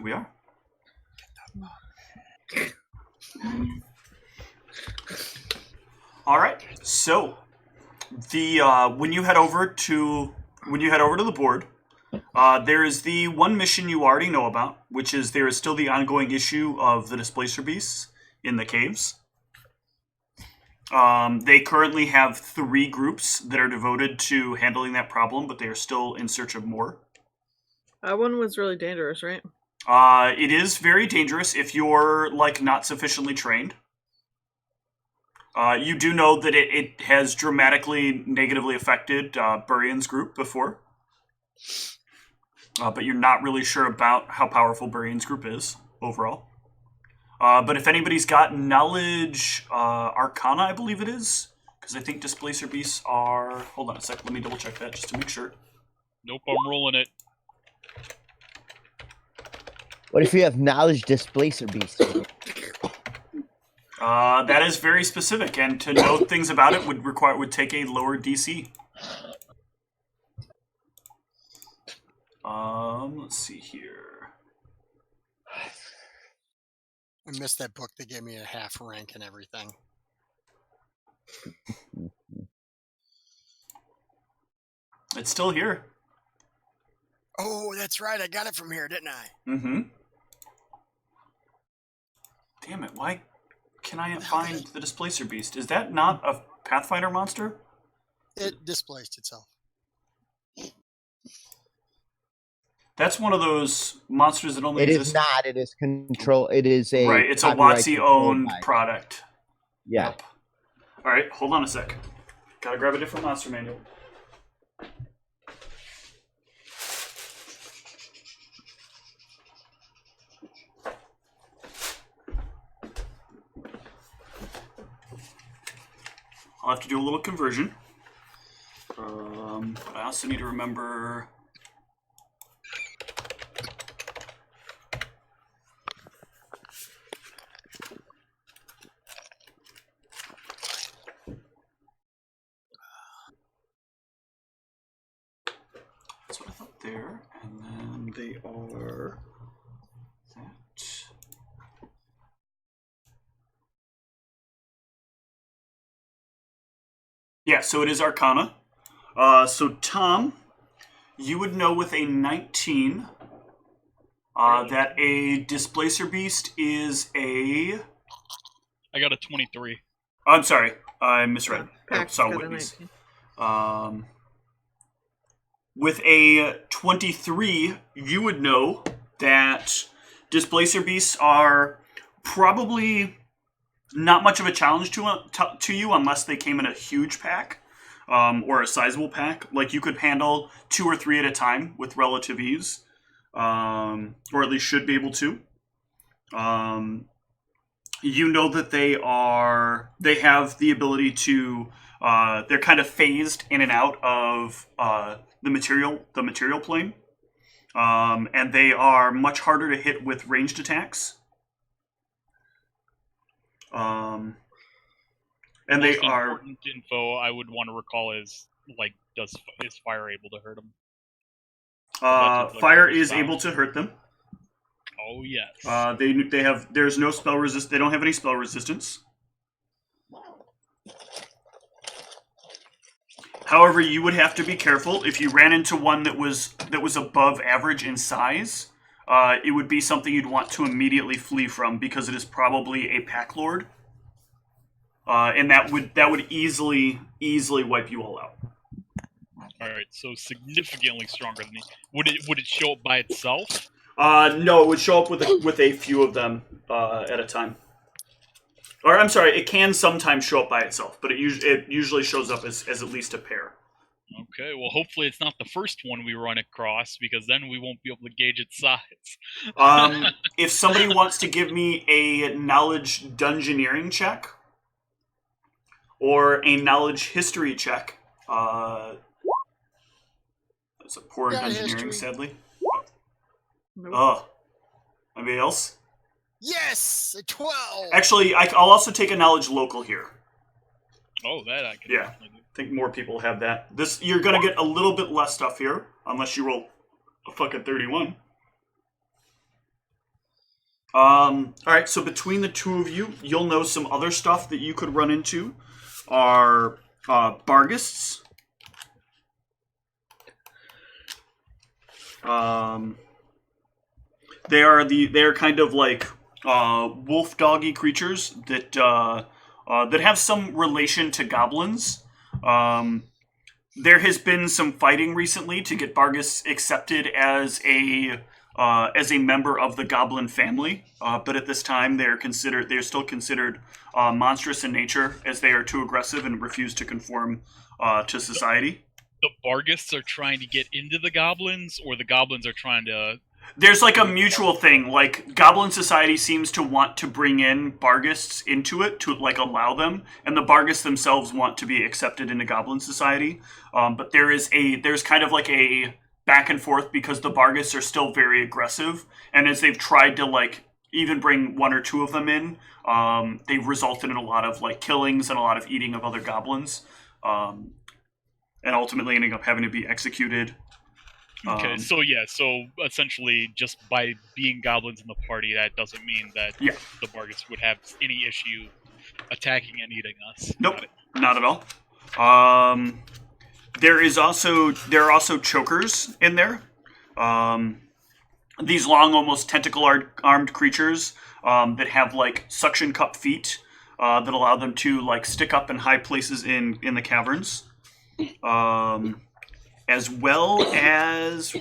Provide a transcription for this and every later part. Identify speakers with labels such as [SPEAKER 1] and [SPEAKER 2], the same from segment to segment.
[SPEAKER 1] we are. All right. So, the when you head over to the board, there is the one mission you already know about, which is there is still the ongoing issue of the displacer beasts in the caves. They currently have 3 groups that are devoted to handling that problem, but they are still in search of more.
[SPEAKER 2] That one was really dangerous, right?
[SPEAKER 1] It is very dangerous if you're, not sufficiently trained. You do know that it has dramatically negatively affected Burian's group before. But you're not really sure about how powerful Burian's group is overall. But if anybody's got knowledge Arcana, I believe it is, because I think Displacer Beasts are... Hold on a sec, let me double check that just to make sure.
[SPEAKER 3] Nope, I'm rolling it.
[SPEAKER 4] What if you have knowledge Displacer Beasts?
[SPEAKER 1] That is very specific, and to know things about it would take a lower DC. Let's see here.
[SPEAKER 5] I missed that book. They gave me a half rank and everything.
[SPEAKER 1] It's still here.
[SPEAKER 5] Oh, that's right. I got it from here, didn't I?
[SPEAKER 1] Mm-hmm. Damn it, why can I find the Displacer Beast? Is that not a Pathfinder monster?
[SPEAKER 5] It displaced itself.
[SPEAKER 1] That's one of those monsters that only exists.
[SPEAKER 4] It is not. It is control. It is a...
[SPEAKER 1] Right, it's a WotC-owned product.
[SPEAKER 4] Yeah.
[SPEAKER 1] Yep. All right, hold on a sec. Gotta grab a different monster manual. I'll have to do a little conversion. But I also need to remember... That's what I thought there. And then they are... that... Yeah, so it is Arcana. So Tom, you would know with a 19 that a Displacer Beast is a...
[SPEAKER 3] I got a 23.
[SPEAKER 1] I'm sorry, I misread. I saw
[SPEAKER 2] got a
[SPEAKER 1] Whitney's.
[SPEAKER 2] 19.
[SPEAKER 1] With a 23, you would know that Displacer Beasts are probably not much of a challenge to you unless they came in a huge pack or a sizable pack. Like, you could handle 2 or 3 at a time with relative ease, or at least should be able to. You know that they have the ability to, they're kind of phased in and out of the material plane. And they are much harder to hit with ranged attacks. And
[SPEAKER 3] Most
[SPEAKER 1] they are...
[SPEAKER 3] important info I would want to recall is, is fire able to hurt them?
[SPEAKER 1] Fire is able to hurt them.
[SPEAKER 3] Oh, yes.
[SPEAKER 1] There's no spell resist. They don't have any spell resistance. However, you would have to be careful if you ran into one that was above average in size. It would be something you'd want to immediately flee from because it is probably a pack lord, and that would easily wipe you all out.
[SPEAKER 3] All right, so significantly stronger than me. Would it show up by itself?
[SPEAKER 1] No, it would show up with a few of them at a time. Or I'm sorry, it can sometimes show up by itself, but it usually shows up as at least a pair.
[SPEAKER 3] Okay, well, hopefully it's not the first one we run across, because then we won't be able to gauge its size.
[SPEAKER 1] If somebody wants to give me a knowledge dungeoneering check or a knowledge history check, that's a poor dungeoneering, sadly.
[SPEAKER 2] Nope.
[SPEAKER 1] Anybody else?
[SPEAKER 5] Yes, a 12.
[SPEAKER 1] Actually, I'll also take a knowledge local here.
[SPEAKER 3] Oh, that I can definitely do.
[SPEAKER 1] I think more people have that. You're gonna get a little bit less stuff here, unless you roll a fucking 31. All right, so between the two of you, you'll know some other stuff that you could run into are Bargists. They are kind of like wolf doggy creatures that that have some relation to goblins. There has been some fighting recently to get Bargists accepted as a member of the goblin family, but at this time they're still considered monstrous in nature, as they are too aggressive and refuse to conform to society.
[SPEAKER 3] The Bargists are trying to get into the goblins, or the goblins are trying to...
[SPEAKER 1] There's like a mutual thing. Like, Goblin Society seems to want to bring in Bargists into it to like allow them, and the Bargists themselves want to be accepted into Goblin Society. But there's kind of like a back and forth because the Bargists are still very aggressive, and as they've tried to like even bring one or two of them in, they've resulted in a lot of like killings and a lot of eating of other goblins, and ultimately ending up having to be executed.
[SPEAKER 3] Okay, so essentially, just by being goblins in the party, that doesn't mean that the Bargists would have any issue attacking and eating us.
[SPEAKER 1] Nope, not at all. There are also chokers in there. These long, almost tentacle-armed creatures that have like suction cup feet that allow them to like stick up in high places in the caverns. As well as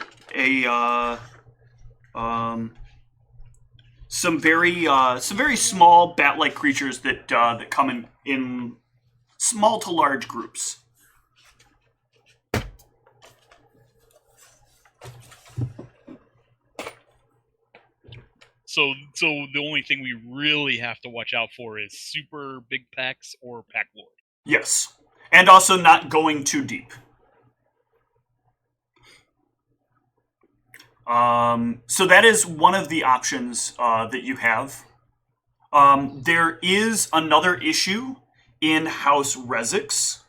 [SPEAKER 1] some very small bat-like creatures that come in small to large groups.
[SPEAKER 3] So the only thing we really have to watch out for is super big packs or pack lord.
[SPEAKER 1] Yes, and also not going too deep. So that is one of the options that you have. There is another issue in House Resix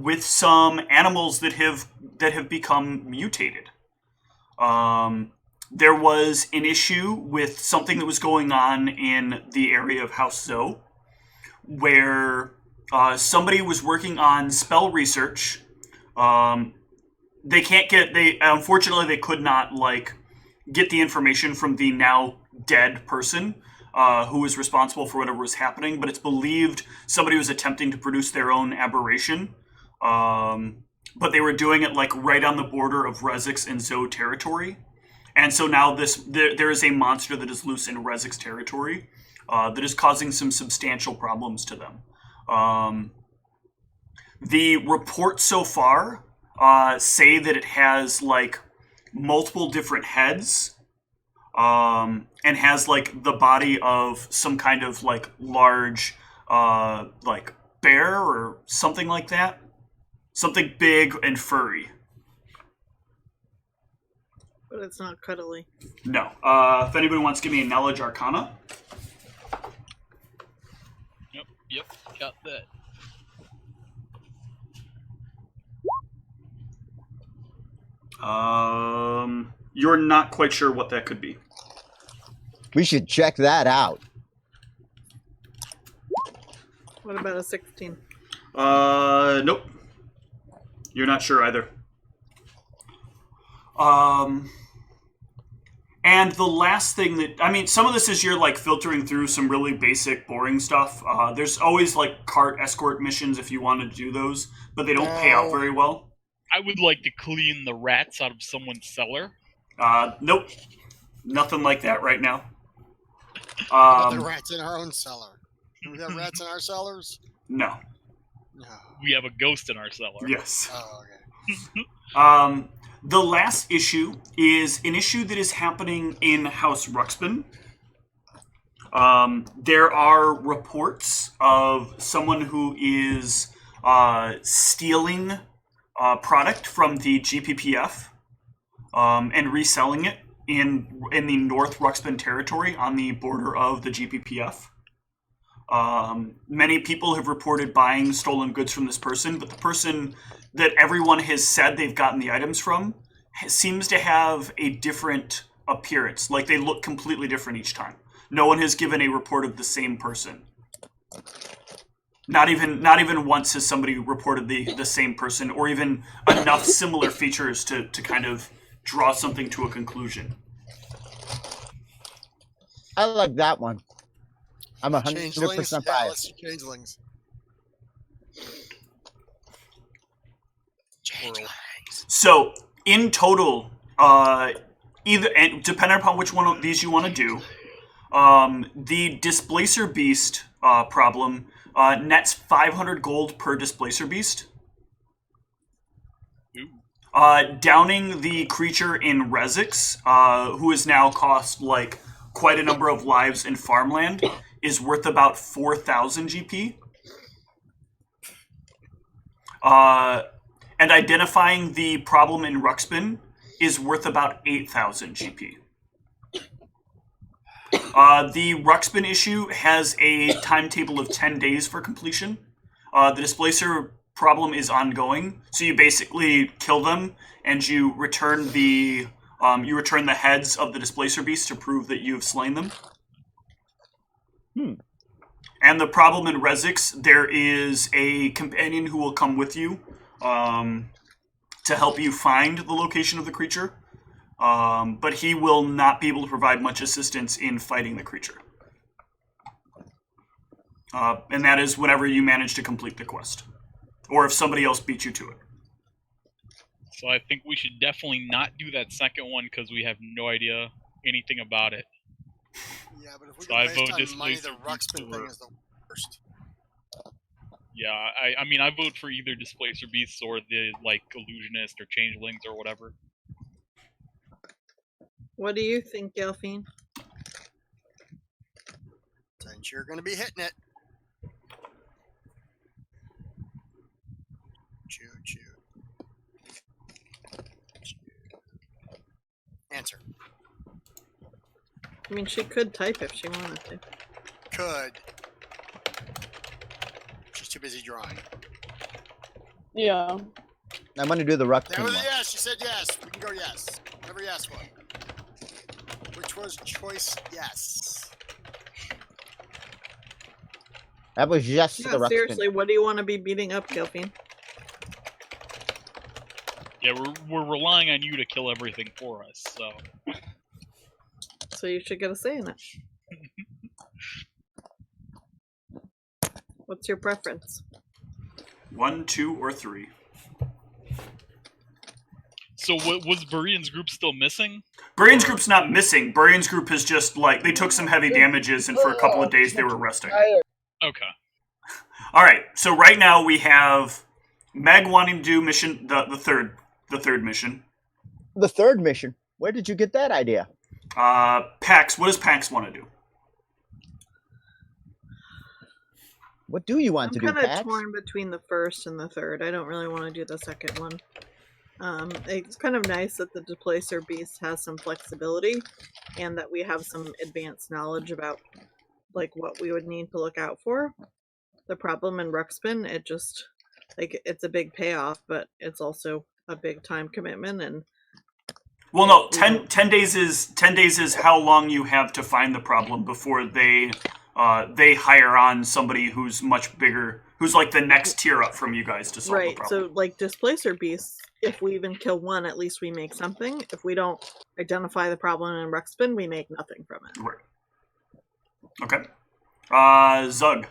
[SPEAKER 1] with some animals that have become mutated. There was an issue with something that was going on in the area of House Zoe, where somebody was working on spell research. Unfortunately, they could not like get the information from the now dead person who was responsible for whatever was happening, but it's believed somebody was attempting to produce their own aberration, but they were doing it like right on the border of Resix and Zoe territory. And so now there is a monster that is loose in Resix territory that is causing some substantial problems to them. The reports so far say that it has like multiple different heads, and has like the body of some kind of like large like bear or something like that. Something big and furry.
[SPEAKER 2] But it's not cuddly.
[SPEAKER 1] No. If anybody wants to give me a knowledge arcana.
[SPEAKER 3] Yep, got that.
[SPEAKER 1] You're not quite sure what that could be.
[SPEAKER 4] We should check that out.
[SPEAKER 2] What about a 16?
[SPEAKER 1] Nope. You're not sure either. And the last thing some of this is you're like filtering through some really basic, boring stuff. There's always like cart escort missions if you want to do those, but they don't pay out very well.
[SPEAKER 3] I would like to clean the rats out of someone's cellar.
[SPEAKER 1] Nope. Nothing like that right now.
[SPEAKER 5] What about the rats in our own cellar? Do we have rats in our cellars?
[SPEAKER 1] No.
[SPEAKER 5] No.
[SPEAKER 3] We have a ghost in our cellar.
[SPEAKER 1] Yes.
[SPEAKER 5] Oh, okay.
[SPEAKER 1] The last issue is an issue that is happening in House Ruxpin. There are reports of someone who is stealing product from the GPPF and reselling it in the North Ruxpin territory on the border of the GPPF. Many people have reported buying stolen goods from this person, but the person that everyone has said they've gotten the items from seems to have a different appearance. Like, they look completely different each time. No one has given a report of the same person. Not even once has somebody reported the same person, or even enough similar features to kind of draw something to a conclusion.
[SPEAKER 4] I like that one. I'm 100%
[SPEAKER 5] Changelings? Yeah,
[SPEAKER 4] biased.
[SPEAKER 5] let's do changelings. Changelings.
[SPEAKER 1] So, in total, either, and depending upon which one of these you want to do, the Displacer Beast problem nets 500 gold per Displacer Beast. Downing the creature in Resix, who has now cost like quite a number of lives in farmland, is worth about 4,000 GP. And identifying the problem in Ruxpin is worth about 8,000 GP. The Ruxpin issue has a timetable of 10 days for completion. The Displacer problem is ongoing, so you basically kill them and you return the heads of the Displacer Beast to prove that you have slain them. And the problem in Resix, there is a companion who will come with you to help you find the location of the creature. But he will not be able to provide much assistance in fighting the creature. And that is whenever you manage to complete the quest. Or if somebody else beats you to it.
[SPEAKER 3] So I think we should definitely not do that second one because we have no idea anything about it.
[SPEAKER 5] Yeah, but if we
[SPEAKER 3] So
[SPEAKER 5] go
[SPEAKER 3] I
[SPEAKER 5] based
[SPEAKER 3] vote
[SPEAKER 5] on money,
[SPEAKER 3] Displacer
[SPEAKER 5] the Ruxpin
[SPEAKER 3] Beast
[SPEAKER 5] thing is the worst.
[SPEAKER 3] Yeah, I mean, I vote for either Displacer Beasts or the, like, Illusionist or Changelings or whatever.
[SPEAKER 2] What do you think, Delphine?
[SPEAKER 5] Since you're going to be hitting it. Choo choo. Answer.
[SPEAKER 2] I mean, she could type if she wanted to.
[SPEAKER 5] Could. She's too busy drawing.
[SPEAKER 6] Yeah.
[SPEAKER 4] I'm going to do the
[SPEAKER 5] That
[SPEAKER 4] Ruxpin
[SPEAKER 5] was
[SPEAKER 4] one.
[SPEAKER 5] a yes. She said yes. We can go yes. Whatever yes was. Which was choice yes.
[SPEAKER 4] That was just
[SPEAKER 2] No,
[SPEAKER 4] the Ruxpin.
[SPEAKER 2] seriously, what do you want to be beating up, Delphine?
[SPEAKER 3] Yeah, we're relying on you to kill everything for us, so...
[SPEAKER 2] So you should get a say in it. What's your preference?
[SPEAKER 1] 1, 2, or 3.
[SPEAKER 3] So was Burian's group still missing?
[SPEAKER 1] Burian's group's not missing. Burian's group is just like, they took some heavy damages and for a couple of days they were resting.
[SPEAKER 3] Okay.
[SPEAKER 1] Alright, so right now we have Meg wanting to do mission, the third mission.
[SPEAKER 4] The third mission. Where did you get that idea?
[SPEAKER 1] Pax, what does Pax want to do?
[SPEAKER 4] What do you want
[SPEAKER 2] I'm
[SPEAKER 4] to do,
[SPEAKER 2] kind of
[SPEAKER 4] Pax?
[SPEAKER 2] torn between the first and the third. I don't really want to do the second one. It's kind of nice that the Displacer Beast has some flexibility and that we have some advanced knowledge about like what we would need to look out for. The problem in Ruxpin, it just like it's a big payoff, but it's also a big time commitment. And
[SPEAKER 1] well, no, 10 days is how long you have to find the problem before they hire on somebody who's much bigger, who's like the next tier up from you guys to solve the problem.
[SPEAKER 2] So like Displacer Beasts, if we even kill one, at least we make something. If we don't identify the problem in Ruxpin, we make nothing from it.
[SPEAKER 1] Right. Okay. Zug.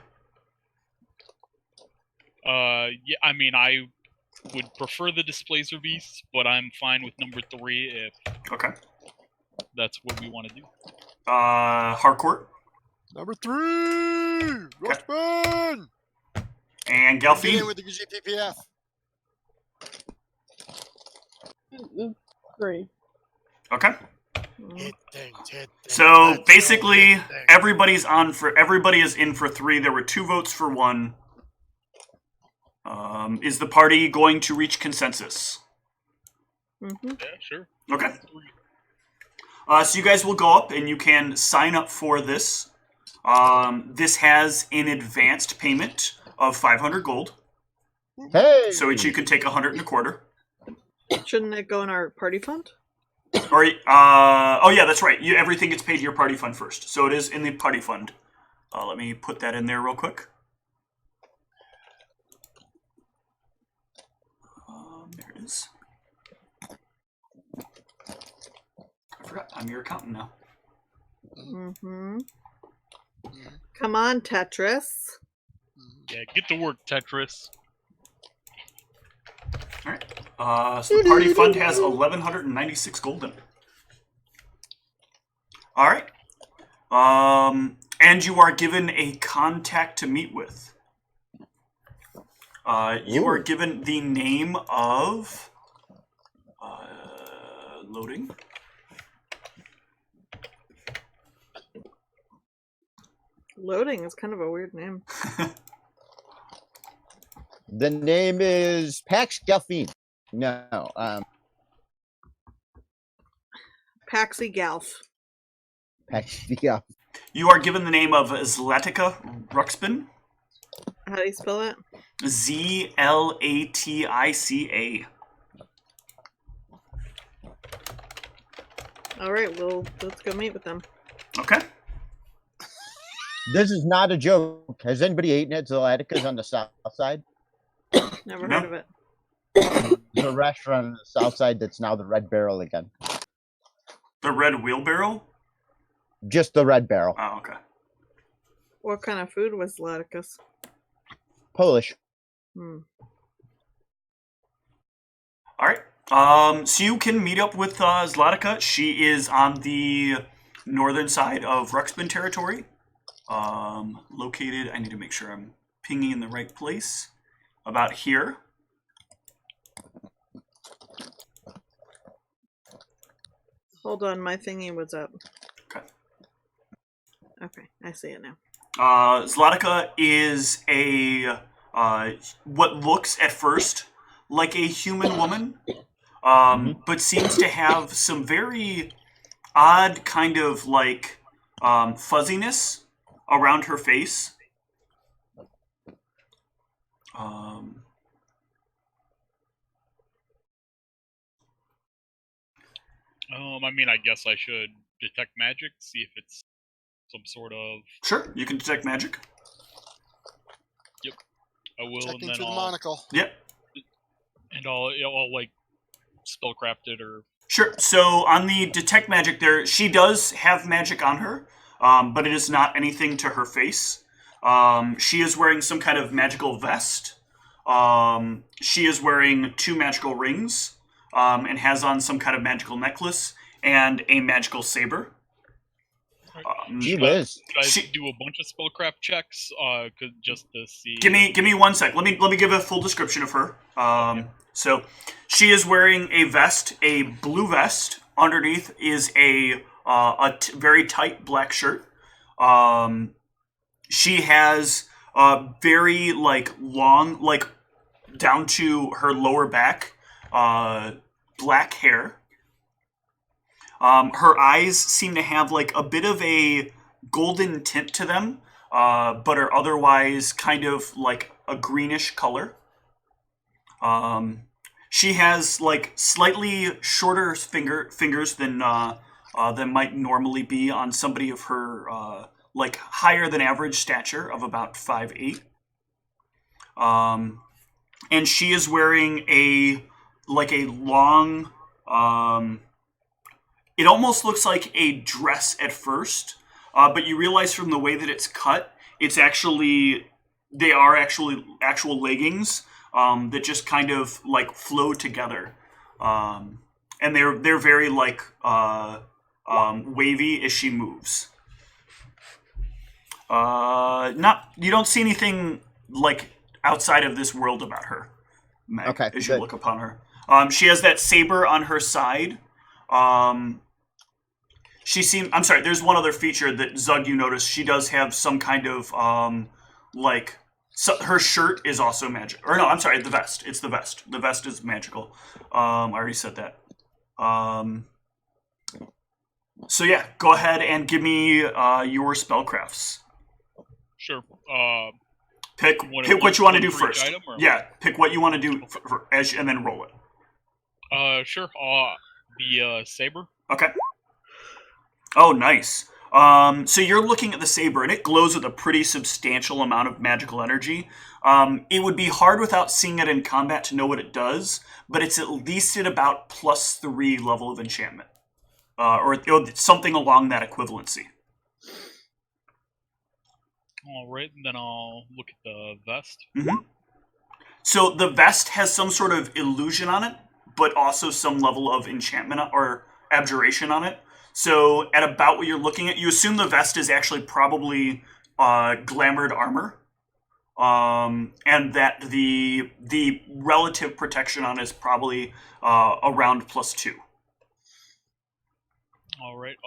[SPEAKER 3] Yeah, I mean, I would prefer the Displacer Beasts, but I'm fine with number 3 if
[SPEAKER 1] Okay.
[SPEAKER 3] that's what we want to do.
[SPEAKER 1] Harcourt.
[SPEAKER 5] Number 3! Ruxpin!
[SPEAKER 1] And
[SPEAKER 5] Get
[SPEAKER 1] Gelfie.
[SPEAKER 5] in with the GPPF.
[SPEAKER 6] 3.
[SPEAKER 1] Okay.
[SPEAKER 5] Hit things, hit things.
[SPEAKER 1] So
[SPEAKER 5] Let's
[SPEAKER 1] basically,
[SPEAKER 5] go hit things.
[SPEAKER 1] everybody is in for 3. There were 2 votes for 1. Is the party going to reach consensus?
[SPEAKER 2] Mm-hmm.
[SPEAKER 3] Yeah, sure.
[SPEAKER 1] Okay. So you guys will go up and you can sign up for this. This has an advanced payment of 500 gold.
[SPEAKER 4] Hey!
[SPEAKER 1] So each you can take 100 and a quarter.
[SPEAKER 2] Shouldn't it go in our party fund?
[SPEAKER 1] Or oh yeah, that's right. Everything gets paid to your party fund first, so it is in the party fund. Let me put that in there real quick. There it is. I forgot. I'm your accountant now.
[SPEAKER 2] Mm-hmm. Come on, Tetris.
[SPEAKER 3] Yeah, get to work, Tetris.
[SPEAKER 1] All right. So the party fund has 1,196 golden. All right. And you are given a contact to meet with. You are given the name of loading.
[SPEAKER 2] Loading is kind of a weird name.
[SPEAKER 4] The name is Pax Delphine. No,
[SPEAKER 2] Paxi Galf.
[SPEAKER 4] Pax, yeah.
[SPEAKER 1] You are given the name of Zlatica Ruxpin.
[SPEAKER 2] How do you spell it?
[SPEAKER 1] Zlatica.
[SPEAKER 2] All right, well, let's go meet with them.
[SPEAKER 1] Okay.
[SPEAKER 4] This is not a joke. Has anybody eaten at Zlatica's on the south side?
[SPEAKER 2] Never
[SPEAKER 1] No.
[SPEAKER 2] heard of it.
[SPEAKER 4] There's a restaurant on the south side that's now the Red Barrel again.
[SPEAKER 1] The Red Wheelbarrow?
[SPEAKER 4] Just the Red Barrel.
[SPEAKER 1] Oh, okay.
[SPEAKER 2] What kind of food was Laticus?
[SPEAKER 4] Polish.
[SPEAKER 2] Hmm.
[SPEAKER 1] All right. So you can meet up with Zlatica. She is on the northern side of Ruxpin territory. Located, I need to make sure I'm pinging in the right place. About here.
[SPEAKER 2] Hold on, my thingy was up.
[SPEAKER 1] Okay.
[SPEAKER 2] Okay, I see it now.
[SPEAKER 1] Zlatica is a what looks at first like a human woman, but seems to have some very odd kind of like fuzziness around her face.
[SPEAKER 3] I mean, I guess I should detect magic, see if it's some sort of.
[SPEAKER 1] Sure, you can detect magic.
[SPEAKER 3] I will,
[SPEAKER 5] Checking
[SPEAKER 3] and then
[SPEAKER 5] through the
[SPEAKER 3] I'll
[SPEAKER 5] monocle.
[SPEAKER 1] Yep.
[SPEAKER 3] and I'll like spellcraft it or.
[SPEAKER 1] Sure. So on the detect magic, there she does have magic on her, but it is not anything to her face. She is wearing some kind of magical vest. She is wearing 2 magical rings, and has on some kind of magical necklace and a magical saber.
[SPEAKER 4] Gee
[SPEAKER 3] Should
[SPEAKER 4] whiz.
[SPEAKER 3] I do a bunch of spellcraft checks? Just to see.
[SPEAKER 1] Give me 1 sec. Let me give a full description of her. So she is wearing a vest, a blue vest. Underneath is a very tight black shirt. She has very like long, like down to her lower back, black hair. Her eyes seem to have like a bit of a golden tint to them, but are otherwise kind of like a greenish color. She has like slightly shorter fingers than might normally be on somebody of her like higher than average stature of about 5'8". And she is wearing a long. It almost looks like a dress at first, but you realize from the way that it's cut, they are actual leggings that just kind of like flow together, and they're very like wavy as she moves. You don't see anything like outside of this world about her, Meg,
[SPEAKER 4] Okay,
[SPEAKER 1] as you
[SPEAKER 4] good.
[SPEAKER 1] look upon her. She has that saber on her side. I'm sorry, there's one other feature that Zug, you notice. She does have some kind of her shirt is also magic. Or no, I'm sorry, the vest. It's the vest. The vest is magical. I already said that. So yeah, go ahead and give me your spellcrafts.
[SPEAKER 3] Sure.
[SPEAKER 1] Pick what you want to do first. Yeah, pick what you want to do and then roll it.
[SPEAKER 3] Sure. The saber.
[SPEAKER 1] Okay. Oh, nice. So you're looking at the saber, and it glows with a pretty substantial amount of magical energy. It would be hard without seeing it in combat to know what it does, but it's at least at about +3 level of enchantment. Or something along that equivalency.
[SPEAKER 3] Alright, then I'll look at the vest.
[SPEAKER 1] Mm-hmm. So the vest has some sort of illusion on it, but also some level of enchantment or abjuration on it. So at about what you're looking at, you assume the vest is actually probably glamored armor, and that the relative protection on it is probably around +2.
[SPEAKER 3] Alright,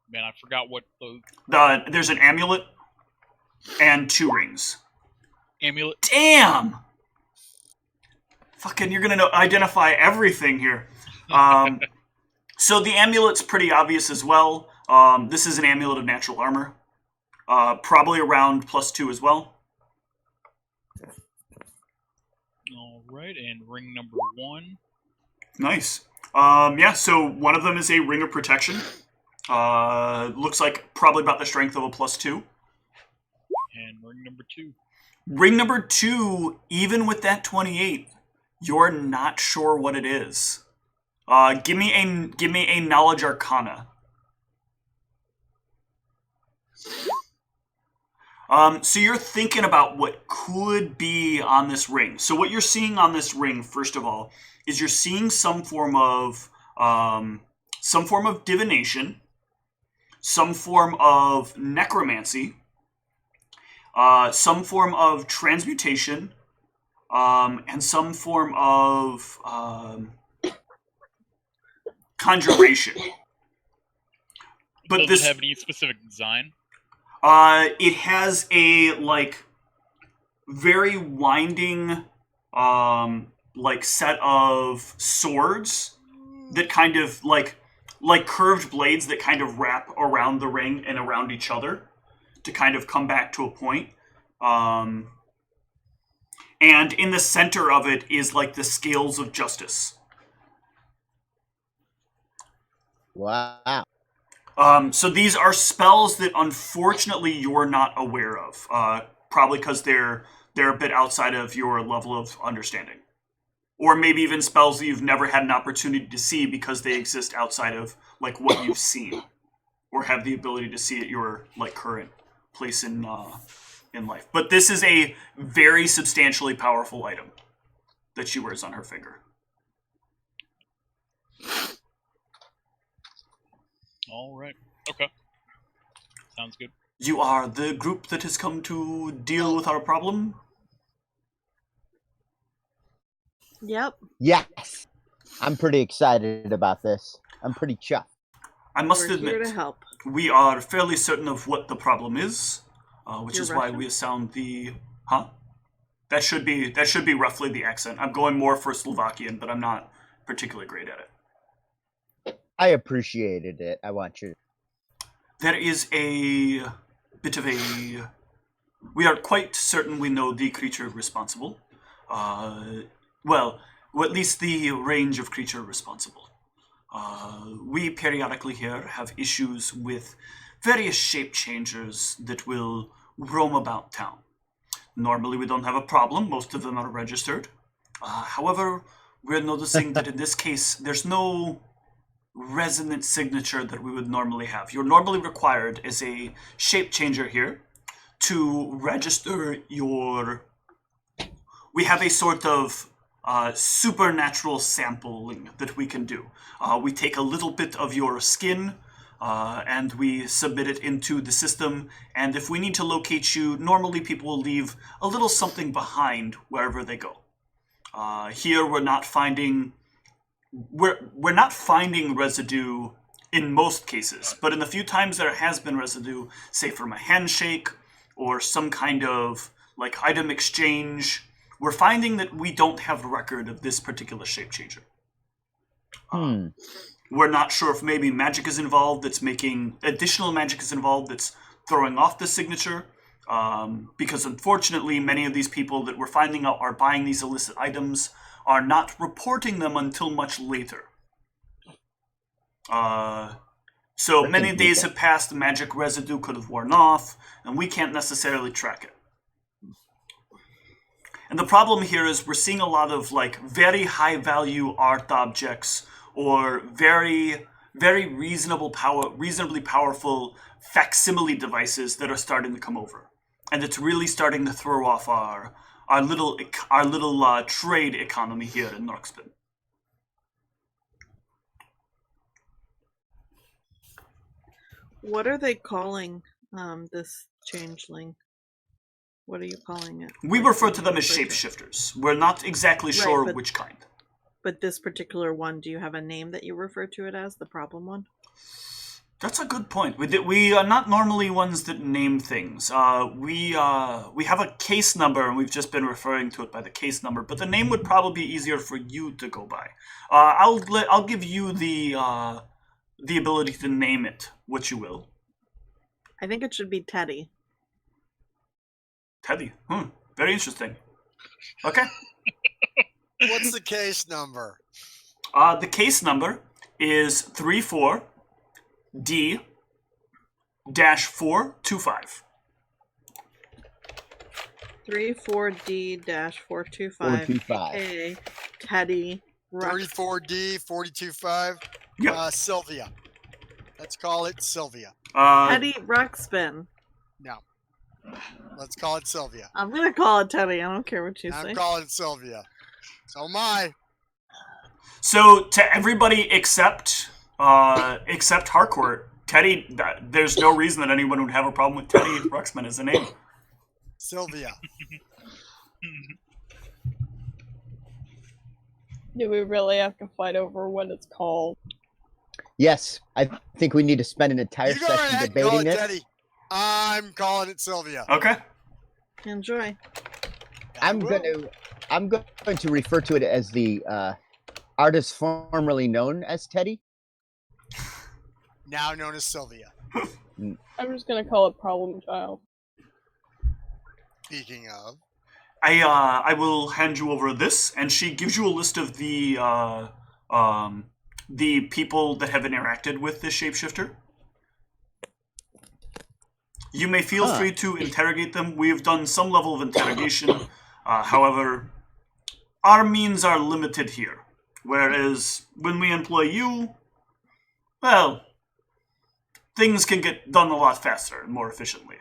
[SPEAKER 3] man, I forgot what
[SPEAKER 1] There's an amulet and 2 rings.
[SPEAKER 3] Amulet?
[SPEAKER 1] Damn! Fucking, you're gonna identify everything here. So the amulet's pretty obvious as well. This is an amulet of natural armor. Probably around +2 as well.
[SPEAKER 3] Alright, and ring number 1.
[SPEAKER 1] Nice. Yeah, so one of them is a ring of protection. Looks like probably about the strength of a +2.
[SPEAKER 3] And ring number 2.
[SPEAKER 1] Ring number 2, even with that 28, you're not sure what it is. Give me a knowledge arcana. So you're thinking about what could be on this ring. So what you're seeing on this ring, first of all, is you're seeing some form of divination, some form of necromancy, some form of transmutation, and some form of conjuration. But
[SPEAKER 3] Does
[SPEAKER 1] this
[SPEAKER 3] it have any specific design?
[SPEAKER 1] it has a very winding set of swords that kind of like curved blades that kind of wrap around the ring and around each other to kind of come back to a point. And in the center of it is like the scales of justice.
[SPEAKER 4] Wow.
[SPEAKER 1] So these are spells that unfortunately you're not aware of, probably because they're a bit outside of your level of understanding. Or maybe even spells that you've never had an opportunity to see because they exist outside of what you've seen, or have the ability to see at your current place in life. But this is a very substantially powerful item that she wears on her finger.
[SPEAKER 3] All right. Okay. Sounds good.
[SPEAKER 1] You are the group that has come to deal with our problem?
[SPEAKER 2] Yep.
[SPEAKER 4] Yes. I'm pretty excited about this. I'm pretty chuffed.
[SPEAKER 1] I must
[SPEAKER 2] We're
[SPEAKER 1] admit,
[SPEAKER 2] here to help.
[SPEAKER 1] we are fairly certain of what the problem is, which
[SPEAKER 2] You're
[SPEAKER 1] is why
[SPEAKER 2] Russian?
[SPEAKER 1] we sound the... Huh? That should be roughly the accent. I'm going more for Slovakian, but I'm not particularly great at it.
[SPEAKER 4] I appreciated it. I want you.
[SPEAKER 1] There is a bit of a... We are quite certain we know the creature responsible. Well, at least the range of creature responsible. We periodically here have issues with various shape changers that will roam about town. Normally we don't have a problem. Most of them are registered. However, we're noticing that in this case, there's no resonant signature that we would normally have. You're normally required as a shape changer here to register your... We have a sort of supernatural sampling that we can do. We take a little bit of your skin and we submit it into the system, and if we need to locate you, normally people will leave a little something behind wherever they go. Here we're not finding residue in most cases, but in the few times there has been residue, say from a handshake or some kind of item exchange, we're finding that we don't have a record of this particular shape changer. We're not sure if maybe magic is involved that's making additional magic is involved that's throwing off the signature, because unfortunately many of these people that we're finding out are buying these illicit items are not reporting them until much later. So many days have passed, the magic residue could have worn off, and we can't necessarily track it. And the problem here is we're seeing a lot of like very high value art objects or very, very reasonably powerful facsimile devices that are starting to come over. And it's really starting to throw off our little trade economy here in Norkspin.
[SPEAKER 2] What are they calling this changeling? What are you calling it?
[SPEAKER 1] We refer to them as shapeshifters. We're not exactly sure which kind.
[SPEAKER 2] But this particular one, do you have a name that you refer to it as, the problem one?
[SPEAKER 1] That's a good point. We are not normally ones that name things. We have a case number, and we've just been referring to it by the case number. But the name would probably be easier for you to go by. I'll give you the ability to name it, what you will.
[SPEAKER 2] I think it should be Teddy.
[SPEAKER 1] Teddy. Very interesting. Okay.
[SPEAKER 5] What's the case number?
[SPEAKER 1] The case number is 34D-425.
[SPEAKER 2] 34D-425. Hey, Teddy.
[SPEAKER 5] 34D-425.
[SPEAKER 1] Yep.
[SPEAKER 5] Sylvia. Let's call it Sylvia.
[SPEAKER 2] Teddy Ruxpin.
[SPEAKER 5] No. Let's call it Sylvia.
[SPEAKER 2] I'm going to call it Teddy. I don't care what you say.
[SPEAKER 5] I'm calling it Sylvia. So am I.
[SPEAKER 1] So to everybody except Harcourt, Teddy, there's no reason that anyone would have a problem with Teddy Ruxpin as a name.
[SPEAKER 5] Sylvia.
[SPEAKER 6] Do we really have to fight over what it's called?
[SPEAKER 4] Yes, I think we need to spend an entire
[SPEAKER 5] You go
[SPEAKER 4] session
[SPEAKER 5] ahead,
[SPEAKER 4] debating
[SPEAKER 5] call it
[SPEAKER 4] it.
[SPEAKER 5] Teddy. I'm calling it Sylvia.
[SPEAKER 1] Okay.
[SPEAKER 2] Enjoy.
[SPEAKER 4] I'm going to refer to it as the artist formerly known as Teddy.
[SPEAKER 5] Now known as Sylvia.
[SPEAKER 6] I'm just gonna call it Problem Child.
[SPEAKER 5] Speaking of,
[SPEAKER 1] I will hand you over this, and she gives you a list of the people that have interacted with this shapeshifter. You may feel free to interrogate them. We have done some level of interrogation. However, our means are limited here. Whereas when we employ you, well, things can get done a lot faster and more efficiently.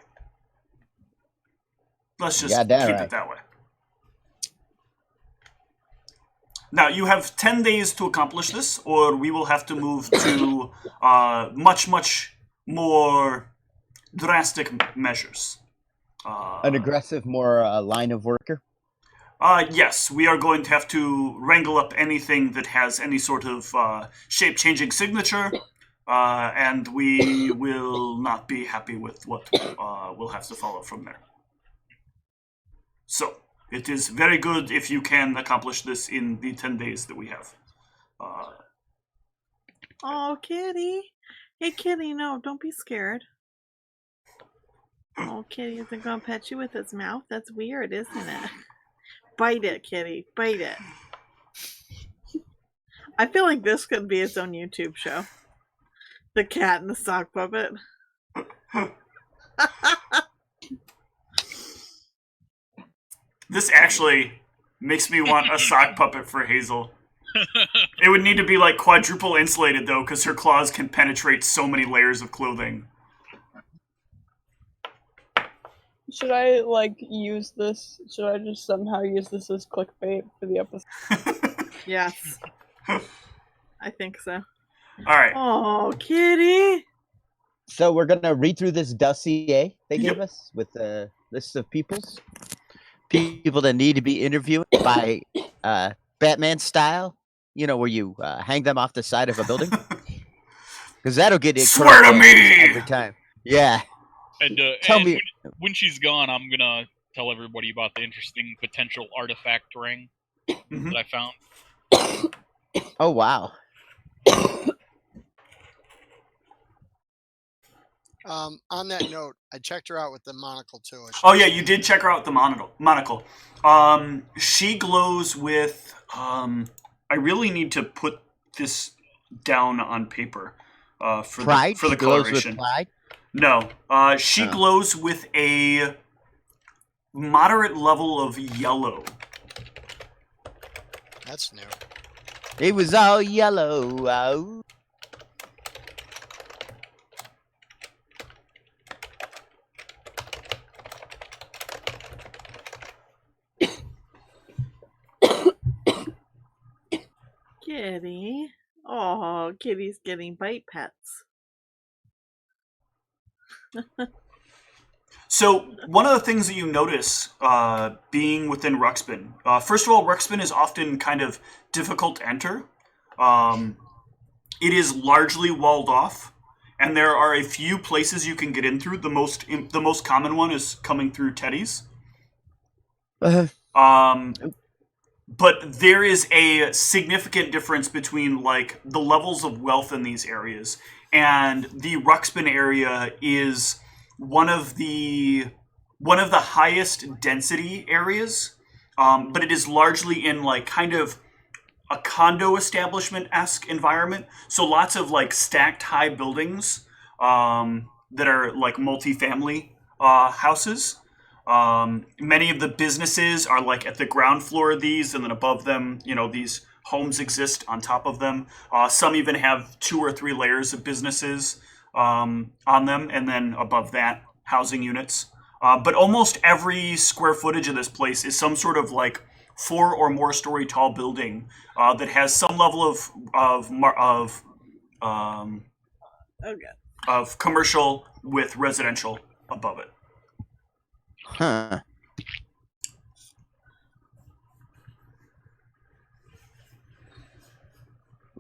[SPEAKER 1] Let's just keep it that way. Now, you have 10 days to accomplish this, or we will have to move to much, much more drastic measures.
[SPEAKER 4] An aggressive, more line of worker?
[SPEAKER 1] Yes, we are going to have to wrangle up anything that has any sort of shape-changing signature, and we will not be happy with what we'll have to follow from there. So, it is very good if you can accomplish this in the 10 days that we have.
[SPEAKER 2] Oh, Kitty. Hey, Kitty, no, don't be scared. Oh, Kitty isn't going to pet you with its mouth? That's weird, isn't it? Bite it, Kitty. Bite it. I feel like this could be its own YouTube show. The cat and the sock puppet.
[SPEAKER 1] This actually makes me want a sock puppet for Hazel. It would need to be like quadruple insulated though, because her claws can penetrate so many layers of clothing.
[SPEAKER 6] Should I, use this? Should I just somehow use this as clickbait for the episode?
[SPEAKER 2] Yes. I think so.
[SPEAKER 1] Alright.
[SPEAKER 2] Oh, Kitty!
[SPEAKER 4] So we're going to read through this dossier they gave us with a list of people that need to be interviewed by Batman style, where you hang them off the side of a building. Because that'll get it.
[SPEAKER 1] Swear to me!
[SPEAKER 4] Every time. Yeah.
[SPEAKER 3] And, when she's gone, I'm gonna tell everybody about the interesting potential artifact ring that I found.
[SPEAKER 4] Oh, wow.
[SPEAKER 5] On that note, I checked her out with the monocle too.
[SPEAKER 1] Oh yeah, you did check her out with the monocle. She glows with. I really need to put this down on paper for
[SPEAKER 4] Pride?
[SPEAKER 1] the
[SPEAKER 4] She glows
[SPEAKER 1] coloration.
[SPEAKER 4] with pride?
[SPEAKER 1] No, she glows with a moderate level of yellow.
[SPEAKER 5] That's new.
[SPEAKER 4] It was all yellow. Oh.
[SPEAKER 2] Kitty. Oh, Kitty's getting bite pets.
[SPEAKER 1] So one of the things that you notice being within Ruxpin, first of all, Ruxpin is often kind of difficult to enter. It is largely walled off, and there are a few places you can get in through. The most common one is coming through Teddy's. But there is a significant difference between like the levels of wealth in these areas, and the Ruxpin area is one of the highest density areas, but it is largely in like kind of a condo establishment-esque environment. So lots of like stacked high buildings that are like multifamily houses. Many of the businesses are like at the ground floor of these, and then above them, these homes exist on top of them. Some even have 2 or 3 layers of businesses on them, and then above that, housing units. But almost every square footage of this place is some sort of like 4 or more story tall building that has some level of commercial with residential above it.
[SPEAKER 4] Huh.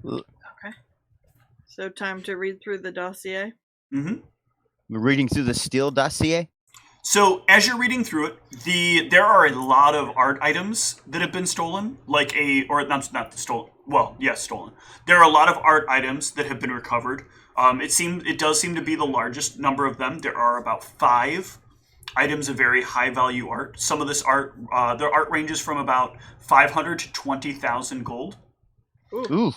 [SPEAKER 2] Okay. So time to read through the dossier.
[SPEAKER 1] Mm-hmm.
[SPEAKER 4] We're reading through the Steel dossier.
[SPEAKER 1] So as you're reading through it, there are a lot of art items that have been stolen, stolen. There are a lot of art items that have been recovered. It does seem to be the largest number of them. There are about 5 items of very high value art. Some of this art, their art ranges from about 500 to 20,000 gold.
[SPEAKER 4] Ooh.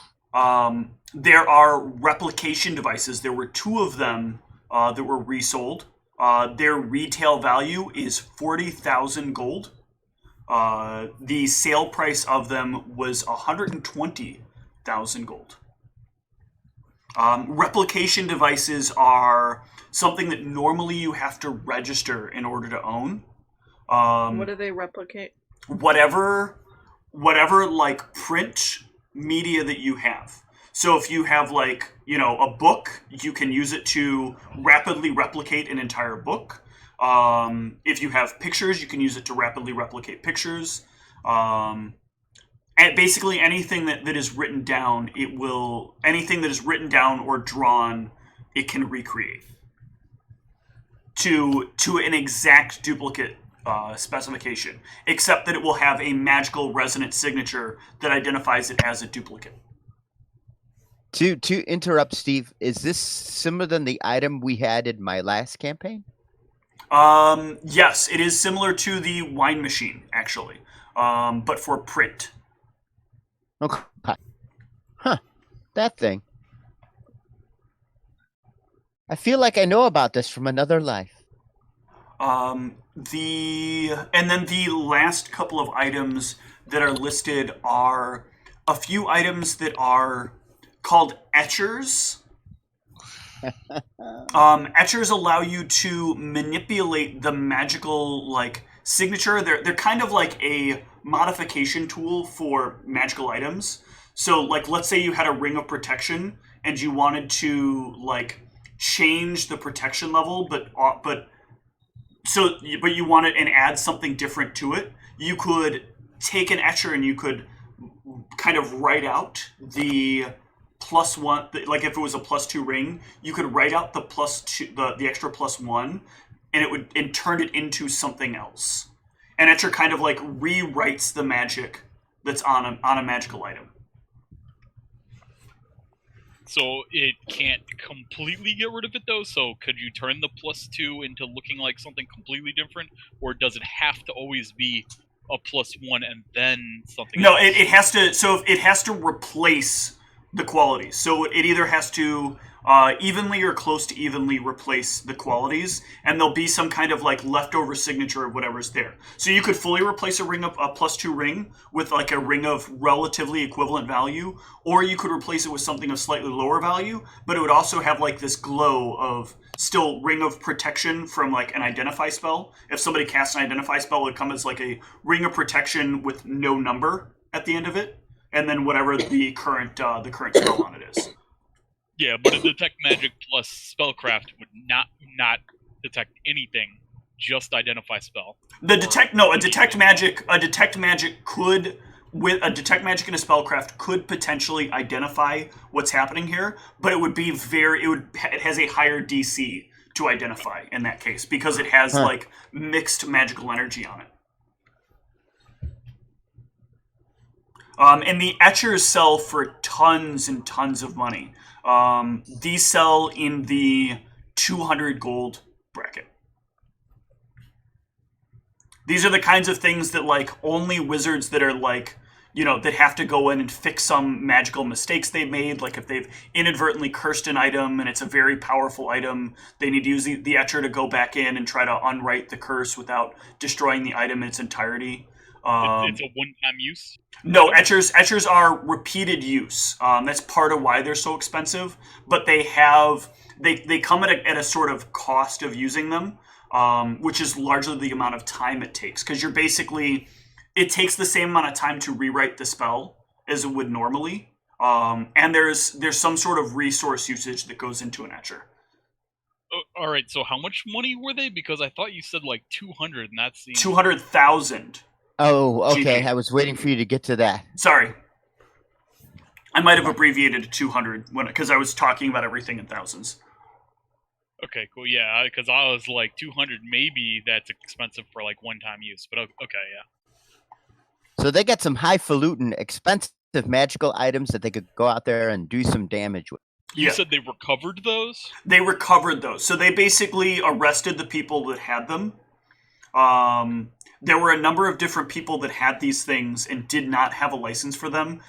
[SPEAKER 1] There are replication devices. There were 2 of them that were resold. Their retail value is 40,000 gold. The sale price of them was 120,000 gold. Replication devices are something that normally you have to register in order to own.
[SPEAKER 2] What do they replicate?
[SPEAKER 1] Whatever like print media that you have. So if you have like, a book, you can use it to rapidly replicate an entire book. If you have pictures, you can use it to rapidly replicate pictures. And basically anything that is written down, anything that is written down or drawn, it can recreate to an exact duplicate specification, except that it will have a magical resonant signature that identifies it as a duplicate.
[SPEAKER 4] To interrupt, Steve, is this similar than the item we had in my last campaign?
[SPEAKER 1] Yes, it is similar to the wine machine, actually, but for print.
[SPEAKER 4] Okay. Huh. That thing. I feel like I know about this from another life.
[SPEAKER 1] And then the last couple of items that are listed are a few items that are called etchers. Etchers allow you to manipulate the magical signature. They're kind of like a modification tool for magical items. So let's say you had a ring of protection and you wanted to change the protection level, but you want it and add something different to it. You could take an etcher and you could kind of write out the +1, if it was a +2 ring, you could write out the +2, the extra +1, and turn it into something else. An etcher kind of rewrites the magic that's on a magical item.
[SPEAKER 3] So it can't completely get rid of it, though? So could you turn the +2 into looking like something completely different? Or does it have to always be a +1 and then something else?
[SPEAKER 1] No, it has to. So it has to replace the qualities. So it either has to evenly or close to evenly replace the qualities, and there'll be some kind of like leftover signature of whatever's there. So you could fully replace a ring of a +2 ring with like a ring of relatively equivalent value, or you could replace it with something of slightly lower value, but it would also have like this glow of still ring of protection from like an identify spell. If somebody casts an identify spell, it would come as like a ring of protection with no number at the end of it, and then whatever the current spell on it is.
[SPEAKER 3] Yeah, but a detect magic plus spellcraft would not detect anything, just identify spell.
[SPEAKER 1] A detect magic could, with a detect magic and a spellcraft, could potentially identify what's happening here, but it has a higher DC to identify in that case because it has like mixed magical energy on it. And the etchers sell for tons and tons of money. These sell in the 200 gold bracket. These are the kinds of things that like only wizards that are like, that have to go in and fix some magical mistakes they made. Like if they've inadvertently cursed an item and it's a very powerful item, they need to use the etcher to go back in and try to unwrite the curse without destroying the item in its entirety.
[SPEAKER 3] It's a one-time use?
[SPEAKER 1] No, etchers are repeated use. That's part of why they're so expensive. But they come at a sort of cost of using them, which is largely the amount of time it takes. Because it takes the same amount of time to rewrite the spell as it would normally. And there's some sort of resource usage that goes into an etcher.
[SPEAKER 3] All right, so how much money were they? Because I thought you said like 200, and that seems
[SPEAKER 1] 200,000.
[SPEAKER 4] Oh, okay.
[SPEAKER 1] GP.
[SPEAKER 4] I was waiting for you to get to that.
[SPEAKER 1] Sorry. I might have abbreviated to 200 because I was talking about everything in thousands.
[SPEAKER 3] Okay, cool. Yeah, because I was like 200. Maybe that's expensive for like one-time use, but okay, yeah.
[SPEAKER 4] So they got some highfalutin, expensive magical items that they could go out there and do some damage with.
[SPEAKER 3] You said they recovered those?
[SPEAKER 1] They recovered those. So they basically arrested the people that had them. There were a number of different people that had these things and did not have a license for them.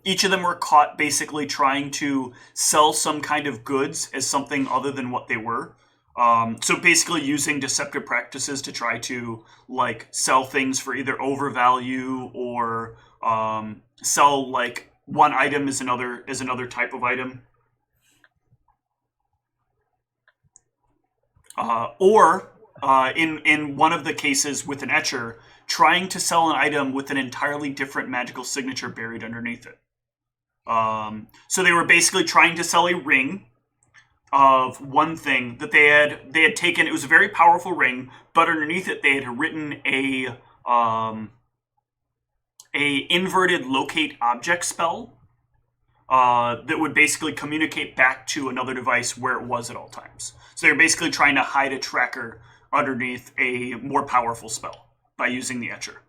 [SPEAKER 1] Each of them were caught basically trying to sell some kind of goods as something other than what they were. So basically using deceptive practices to try to like sell things for either overvalue or sell like one item as another type of item. Or in one of the cases with an etcher, trying to sell an item with an entirely different magical signature buried underneath it. So they were basically trying to sell a ring of one thing that they had taken. It was a very powerful ring, but underneath it they had written a inverted locate object spell that would basically communicate back to another device where it was at all times. So they're basically trying to hide a tracker underneath a more powerful spell by using the etcher.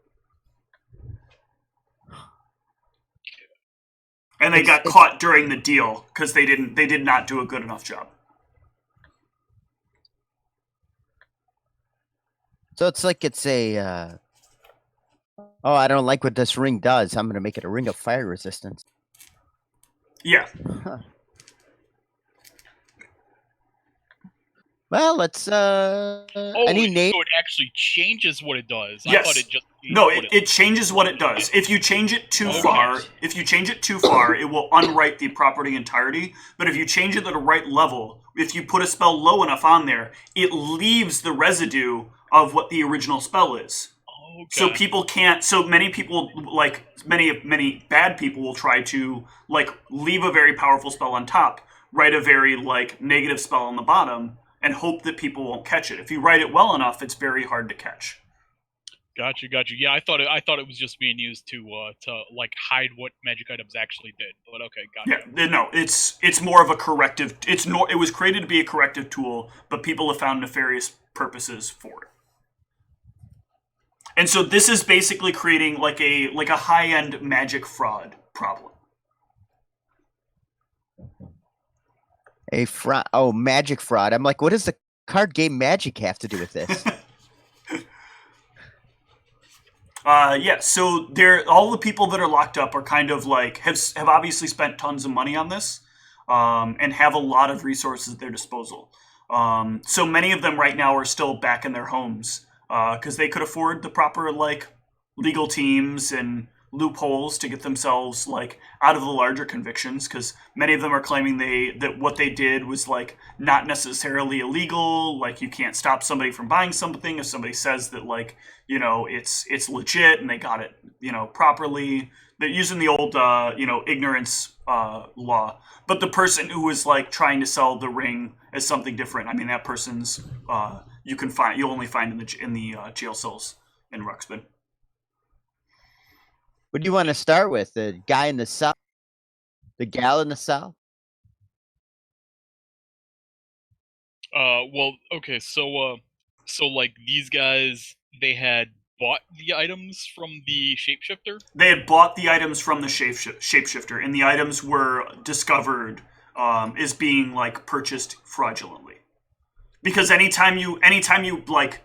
[SPEAKER 1] And they got caught during the deal because they did not do a good enough job.
[SPEAKER 4] So it's like it's a I don't like what this ring does. I'm going to make it a ring of fire resistance.
[SPEAKER 1] Yeah.
[SPEAKER 4] Huh. Well, let's any name.
[SPEAKER 3] So it actually changes what it does.
[SPEAKER 1] Yes.
[SPEAKER 3] I thought it just
[SPEAKER 1] it changes what it does. If you change it too far, it will unwrite the property entirety. But if you change it at the right level, if you put a spell low enough on there, it leaves the residue of what the original spell is.
[SPEAKER 3] Okay.
[SPEAKER 1] So people can't. So many people, like many bad people, will try to like leave a very powerful spell on top, write a very like negative spell on the bottom, and hope that people won't catch it. If you write it well enough, it's very hard to catch.
[SPEAKER 3] Got you. Yeah, I thought it was just being used to like hide what magic items actually did. But okay, got you.
[SPEAKER 1] Yeah, no, it's more of a corrective. It was created to be a corrective tool, but people have found nefarious purposes for it. And so this is basically creating like a high-end magic fraud problem.
[SPEAKER 4] A fraud? Oh, magic fraud. I'm like, what does the card game Magic have to do with this?
[SPEAKER 1] Yeah, so all the people that are locked up are kind of like have obviously spent tons of money on this, and have a lot of resources at their disposal. So many of them right now are still back in their homes because they could afford the proper like legal teams and loopholes to get themselves like out of the larger convictions, because many of them are claiming that what they did was like not necessarily illegal. Like you can't stop somebody from buying something if somebody says that like, you know, it's legit and they got it, you know, properly. They're using the old ignorance law. But the person who was like trying to sell the ring as something different, I mean, that person's you'll only find in the jail cells in Ruxpin.
[SPEAKER 4] What do you want to start with? The guy in the south? The gal in the south?
[SPEAKER 3] Well, okay, so like these guys, they had bought the items from the shapeshifter?
[SPEAKER 1] They had bought the items from the shapeshifter, and the items were discovered as being like purchased fraudulently. Because anytime you like,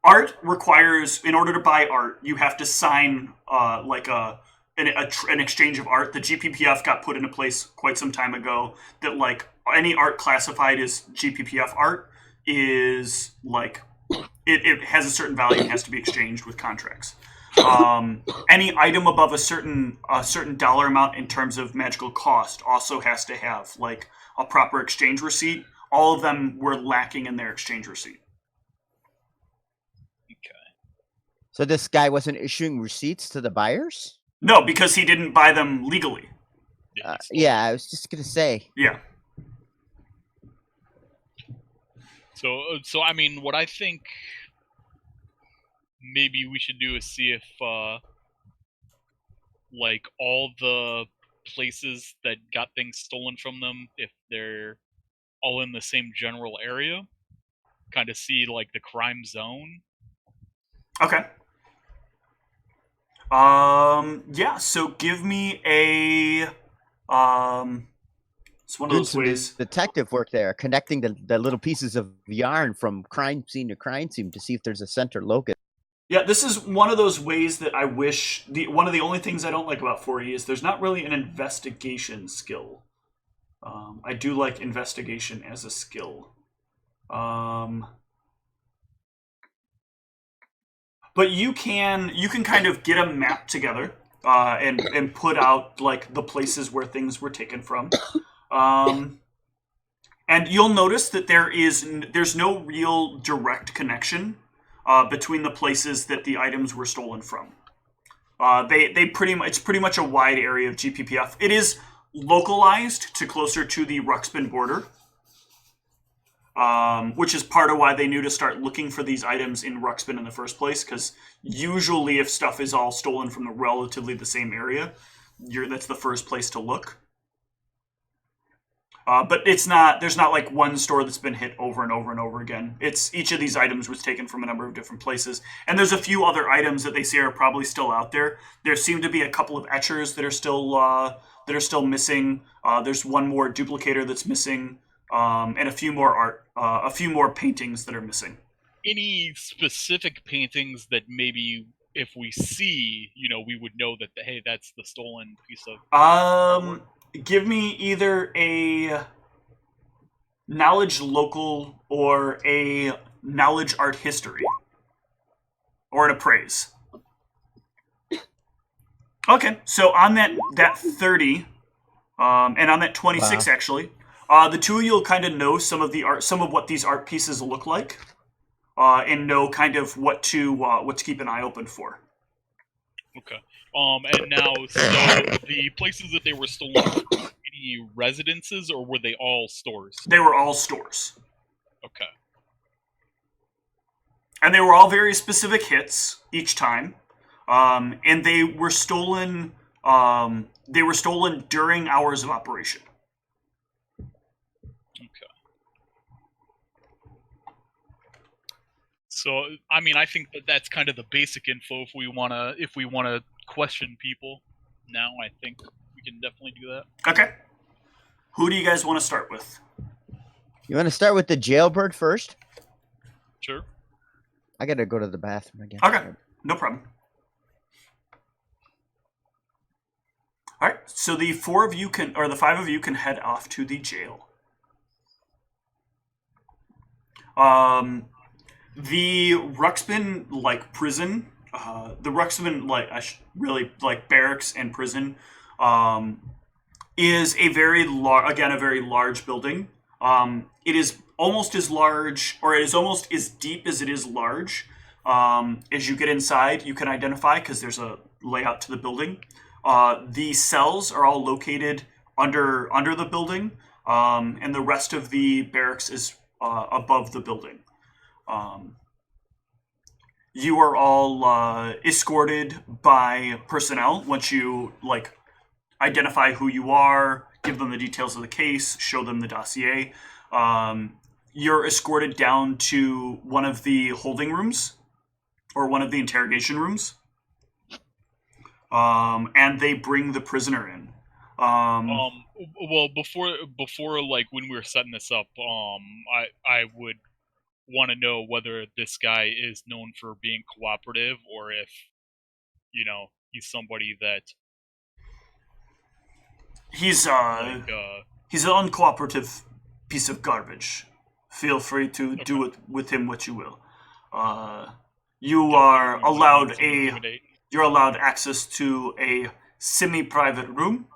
[SPEAKER 1] art requires, in order to buy art, you have to sign an exchange of art. The GPPF got put into place quite some time ago that like any art classified as GPPF art is like it has a certain value and has to be exchanged with contracts. Any item above a certain dollar amount in terms of magical cost also has to have like a proper exchange receipt. All of them were lacking in their exchange receipt.
[SPEAKER 4] So this guy wasn't issuing receipts to the buyers?
[SPEAKER 1] No, because he didn't buy them legally.
[SPEAKER 4] Yeah, I was just gonna say.
[SPEAKER 1] Yeah.
[SPEAKER 3] So I mean, what I think maybe we should do is see if like all the places that got things stolen from them, if they're all in the same general area, kind of see like the crime zone.
[SPEAKER 1] Okay. Yeah, so give me a it's one of those ways.
[SPEAKER 4] Detective work there, connecting the little pieces of yarn from crime scene to crime scene to see if there's a center locus.
[SPEAKER 1] Yeah, this is one of those ways that I wish one of the only things I don't like about 4E is there's not really an investigation skill. I do like investigation as a skill. But you can kind of get a map together and put out like the places where things were taken from. And you'll notice that there's no real direct connection between the places that the items were stolen from. It's pretty much a wide area of GPPF. It is localized to closer to the Ruxpin border, which is part of why they knew to start looking for these items in Ruxpin in the first place, because usually if stuff is all stolen from relatively the same area, that's the first place to look. But there's not like one store that's been hit over and over and over again. Each of these items was taken from a number of different places. And there's a few other items that they say are probably still out there. There seem to be a couple of etchers that are still missing. There's one more duplicator that's missing, and a few more paintings that are missing.
[SPEAKER 3] Any specific paintings that maybe if we see, we would know that hey, that's the stolen piece of artwork?
[SPEAKER 1] Give me either a knowledge local or a knowledge art history. Or an appraise. Okay, so on that 30, and on that 26 wow. Actually, the two of you will kind of know some of what these art pieces look like, and know kind of what to keep an eye open for.
[SPEAKER 3] Okay. And now, so the places that they were stolen, any residences, or were they all stores?
[SPEAKER 1] They were all stores.
[SPEAKER 3] Okay.
[SPEAKER 1] And they were all very specific hits each time, and they were stolen. They were stolen during hours of operation.
[SPEAKER 3] Okay. So, I mean, I think that's kind of the basic info. If we wanna question people now, I think we can definitely do that.
[SPEAKER 1] Okay. Who do you guys want to start with?
[SPEAKER 4] You want to start with the jailbird first?
[SPEAKER 3] Sure.
[SPEAKER 4] I gotta go to the bathroom again.
[SPEAKER 1] Okay, no problem. All right, so the 4 of you can, or the 5 of you can head off to the jail. The Ruxpin prison, the Ruxpin barracks and prison, is a very large building. It is almost as large, or it is almost as deep as it is large. As you get inside, you can identify because there's a layout to the building. The cells are all located under the building, and the rest of the barracks is above the building. You are all escorted by personnel once you identify who you are, give them the details of the case, show them the dossier. You're escorted down to one of the holding rooms or one of the interrogation rooms, and they bring the prisoner in.
[SPEAKER 3] Well, before when we were setting this up, I would want to know whether this guy is known for being cooperative, or if he's somebody that
[SPEAKER 1] he's an uncooperative piece of garbage. Feel free to do it with him what you will. You're allowed access to a semi-private room.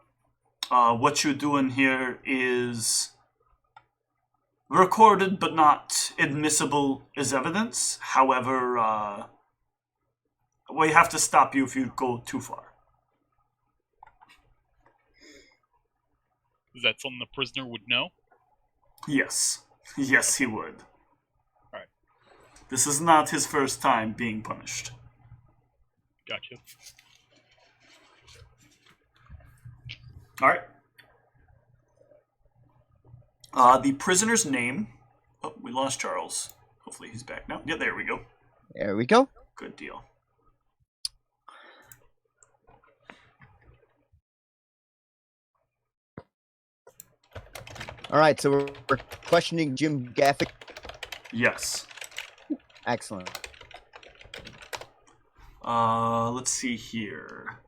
[SPEAKER 1] What you do in here is recorded but not admissible as evidence. However, we have to stop you if you go too far.
[SPEAKER 3] Is that something the prisoner would know?
[SPEAKER 1] Yes. Yes, he would.
[SPEAKER 3] Alright.
[SPEAKER 1] This is not his first time being punished.
[SPEAKER 3] Gotcha.
[SPEAKER 1] Alright. The prisoner's name... Oh, we lost Charles. Hopefully he's back now. Yeah, there we go.
[SPEAKER 4] There we go.
[SPEAKER 1] Good deal.
[SPEAKER 4] All right, so we're questioning Jim Gaffick.
[SPEAKER 1] Yes.
[SPEAKER 4] Excellent.
[SPEAKER 1] Let's see here.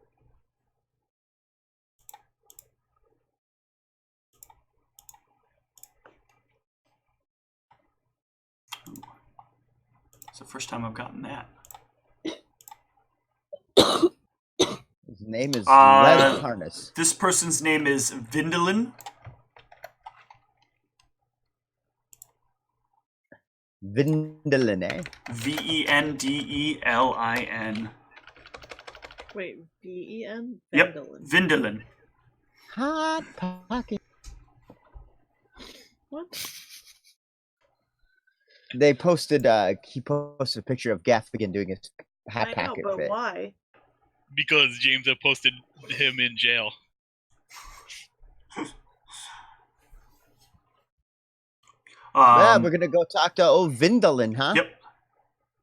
[SPEAKER 1] It's the first time I've gotten that.
[SPEAKER 4] His name is Red Harness.
[SPEAKER 1] This person's name is Vindelin.
[SPEAKER 4] Vindelin, eh?
[SPEAKER 1] Vendelin.
[SPEAKER 2] Wait, V-E-N?
[SPEAKER 1] Yep, Vindelin.
[SPEAKER 4] Hot Pocket.
[SPEAKER 2] What?
[SPEAKER 4] They posted, he posted a picture of Gaffigan doing his Hot
[SPEAKER 2] I know,
[SPEAKER 4] Pocket
[SPEAKER 2] but
[SPEAKER 4] bit.
[SPEAKER 2] why?
[SPEAKER 3] Because James had posted him in jail.
[SPEAKER 4] Yeah, we're gonna go talk to old Vindelin, huh?
[SPEAKER 1] Yep.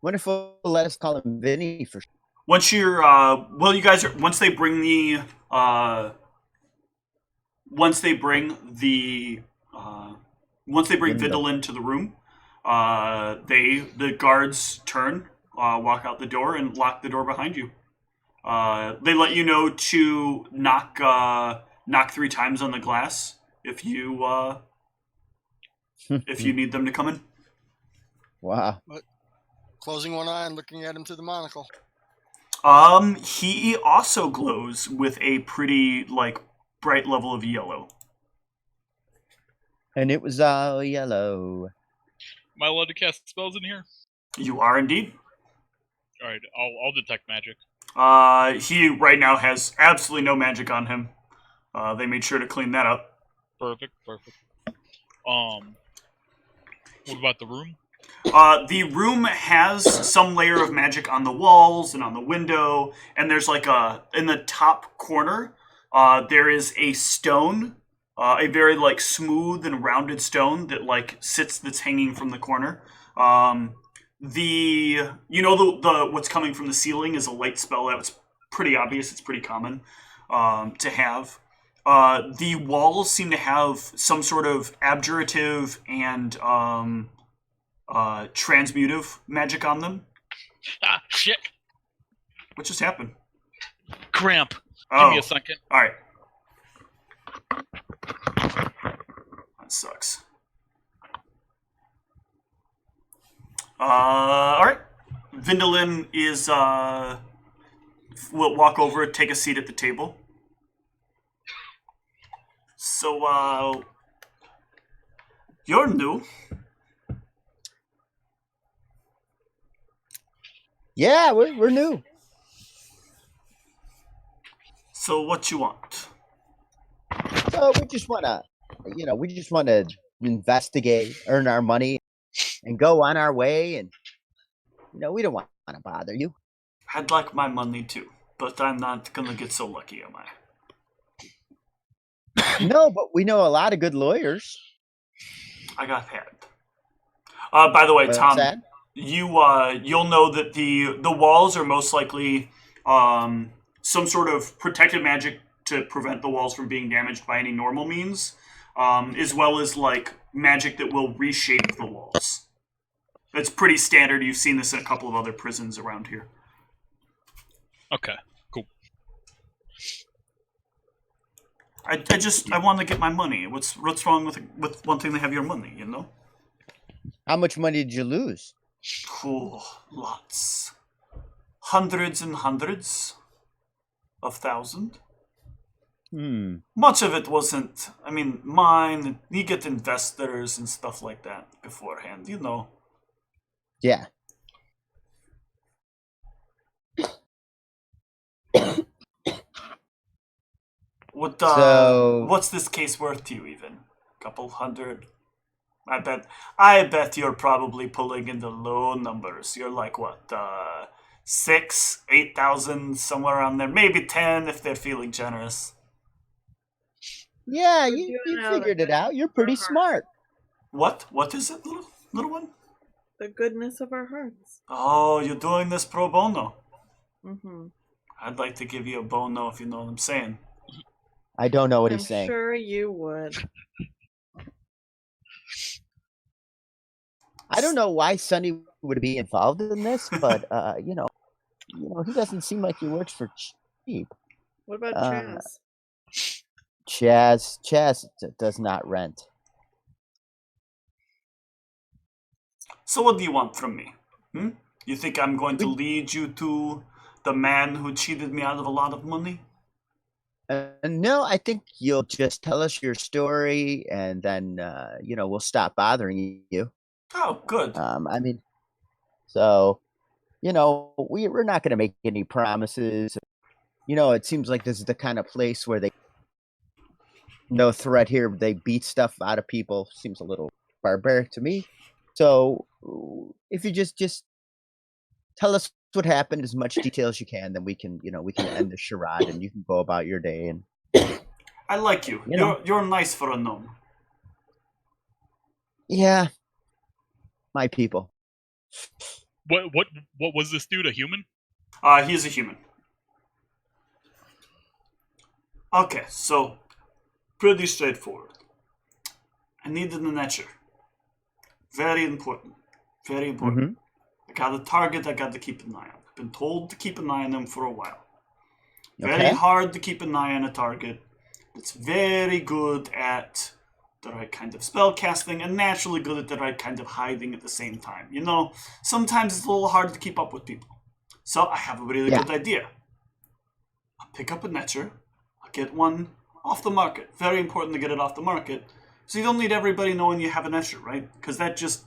[SPEAKER 4] Wonder if we'll let us call him Vinny for.
[SPEAKER 1] Once you're, you guys are. Once they bring the, Vindelin to the room, the guards turn, walk out the door, and lock the door behind you. They let you know to knock 3 times on the glass if you need them to come in.
[SPEAKER 4] Wow.
[SPEAKER 5] But closing one eye and looking at him through the monocle.
[SPEAKER 1] He also glows with a pretty bright level of yellow.
[SPEAKER 4] And it was all yellow.
[SPEAKER 3] Am I allowed to cast spells in here?
[SPEAKER 1] You are indeed.
[SPEAKER 3] All right, I'll detect magic.
[SPEAKER 1] He right now has absolutely no magic on him. They made sure to clean that up.
[SPEAKER 3] Perfect. What about the room?
[SPEAKER 1] The room has some layer of magic on the walls and on the window, and there's in the top corner, there is a stone, a very smooth and rounded stone that that's hanging from the corner. The what's coming from the ceiling is a light spell. That's pretty obvious. It's pretty common to have. The walls seem to have some sort of abjurative and transmutive magic on them.
[SPEAKER 3] Ah, shit!
[SPEAKER 1] What just happened?
[SPEAKER 3] Cramp.
[SPEAKER 1] Oh.
[SPEAKER 3] Give me a second.
[SPEAKER 1] All right. That sucks. All right. Vindalin is will walk over, take a seat at the table. So, you're new.
[SPEAKER 4] Yeah, we're new.
[SPEAKER 1] So, what you want?
[SPEAKER 4] So we just wanna, investigate, earn our money, and go on our way. And we don't want to bother you.
[SPEAKER 1] I'd like my money too, but I'm not gonna get so lucky, am I?
[SPEAKER 4] No, but we know a lot of good lawyers.
[SPEAKER 1] I got had. By the way,
[SPEAKER 4] What's
[SPEAKER 1] Tom,
[SPEAKER 4] that?
[SPEAKER 1] you'll know that the walls are most likely some sort of protective magic to prevent the walls from being damaged by any normal means, as well as like magic that will reshape the walls. That's pretty standard. You've seen this in a couple of other prisons around here.
[SPEAKER 3] Okay, cool.
[SPEAKER 1] I want to get my money. What's wrong with wanting to have your money? You know.
[SPEAKER 4] How much money did you lose?
[SPEAKER 1] Cool, lots, hundreds and hundreds of thousand. Much of it wasn't. I mean, mine. You get investors and stuff like that beforehand. You know.
[SPEAKER 4] Yeah.
[SPEAKER 1] What's this case worth to you? Even couple hundred? I bet you're probably pulling in the low numbers. You're like what, 6, 8,000, somewhere around there. Maybe 10 if they're feeling generous.
[SPEAKER 4] Yeah, you figured it out. You're pretty smart.
[SPEAKER 1] What? What is it, little one?
[SPEAKER 2] The goodness of our hearts.
[SPEAKER 1] Oh, you're doing this pro bono.
[SPEAKER 2] Mm-hmm.
[SPEAKER 1] I'd like to give you a bono if you know what I'm saying.
[SPEAKER 4] I don't know what
[SPEAKER 2] I'm
[SPEAKER 4] he's saying.
[SPEAKER 2] sure you would.
[SPEAKER 4] I don't know why Sonny would be involved in this, but he doesn't seem like he works for cheap.
[SPEAKER 2] What about Chaz?
[SPEAKER 4] Chaz does not rent.
[SPEAKER 1] So what do you want from me? You think I'm going to lead you to the man who cheated me out of a lot of money?
[SPEAKER 4] No, I think you'll just tell us your story, and then we'll stop bothering you.
[SPEAKER 1] Oh, good.
[SPEAKER 4] We're not going to make any promises. It seems like this is the kind of place where no threat here. They beat stuff out of people. Seems a little barbaric to me. So if you just tell us what happened, as much detail as you can, then we can end the charade and you can go about your day. And
[SPEAKER 1] I like you. You're nice for a gnome.
[SPEAKER 4] Yeah, my people.
[SPEAKER 3] What was this dude? A human?
[SPEAKER 1] He's a human. Okay, so pretty straightforward. I needed an etcher. Very important. Very important. I got a target I got to keep an eye on. I've been told to keep an eye on them for a while. Very hard to keep an eye on a target. It's very good at the right kind of spell casting and naturally good at the right kind of hiding at the same time. Sometimes it's a little hard to keep up with people. So I have a really good idea. I'll pick up an etcher. I'll get one off the market. Very important to get it off the market. So you don't need everybody knowing you have an etcher, right? Because that just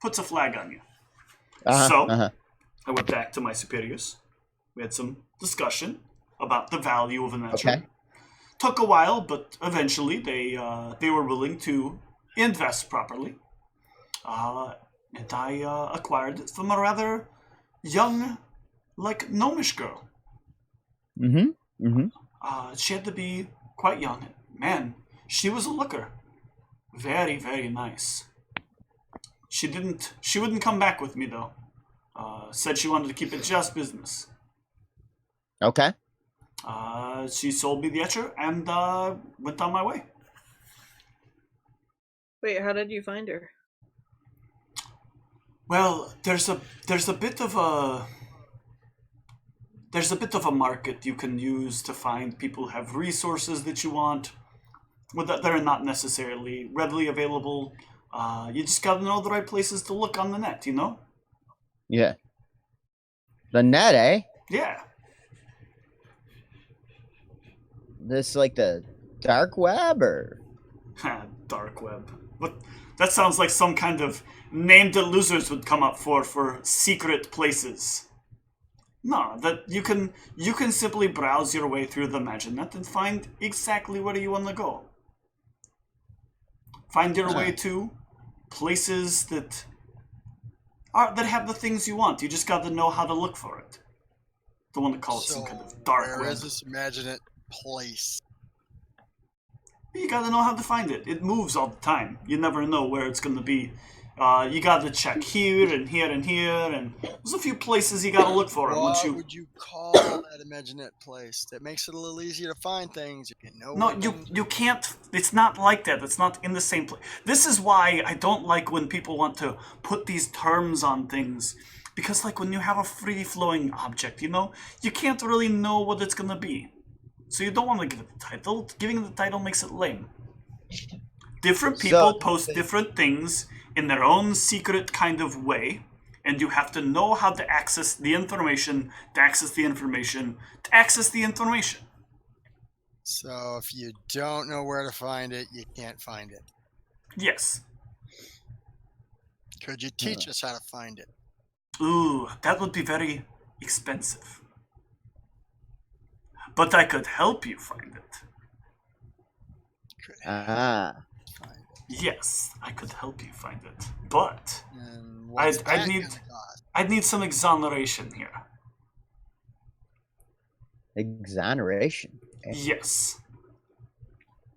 [SPEAKER 1] puts a flag on you. I went back to my superiors. We had some discussion about the value of an etcher.
[SPEAKER 4] Okay.
[SPEAKER 1] Took a while, but eventually they were willing to invest properly. And I acquired it from a rather young, gnomish girl. She had to be quite young. Man, she was a looker. Very, very nice. She wouldn't come back with me, though. Said she wanted to keep it just business.
[SPEAKER 4] Okay.
[SPEAKER 1] She sold me the etcher and went on my way.
[SPEAKER 2] Wait, how did you find her?
[SPEAKER 1] Well, there's a bit of a market you can use to find people who have resources that you want. Well, that are not necessarily readily available. You just gotta know the right places to look on the net, you know?
[SPEAKER 4] Yeah. The net, eh?
[SPEAKER 1] Yeah.
[SPEAKER 4] This like the dark web, or
[SPEAKER 1] Dark web. What? That sounds like some kind of name that losers would come up for secret places. No, that you can simply browse your way through the MagiNet and find exactly where you want to go. Find your way to places that have the things you want. You just got to know how to look for it. Don't want to call it some kind of dark
[SPEAKER 5] where
[SPEAKER 1] web.
[SPEAKER 5] is this imagine place?
[SPEAKER 1] You got to know how to find it. It moves all the time. You never know where it's going to be. You got to check here and here and here, and there's a few places you got to look for it. Once
[SPEAKER 5] What would you call that imaginate place? That makes it a little easier to find things. You know.
[SPEAKER 1] No, you can't. It's not like that. It's not in the same place. This is why I don't like when people want to put these terms on things, because like when you have a free-flowing object, you know, you can't really know what it's gonna be. So you don't want to give it the title. Giving it the title makes it lame. Different people post different things in their own secret kind of way, and you have to know how to access the information, to access the information, to access the information.
[SPEAKER 5] So if you don't know where to find it, you can't find it.
[SPEAKER 1] Yes.
[SPEAKER 5] Could you teach us how to find it?
[SPEAKER 1] Ooh, that would be very expensive. But I could help you find it.
[SPEAKER 5] Could
[SPEAKER 4] ah,
[SPEAKER 5] find it.
[SPEAKER 1] Yes, I could help you find it. But
[SPEAKER 5] And what's that
[SPEAKER 1] I'd
[SPEAKER 5] gonna cost?
[SPEAKER 1] need some exoneration here.
[SPEAKER 4] exoneration.
[SPEAKER 1] Yes.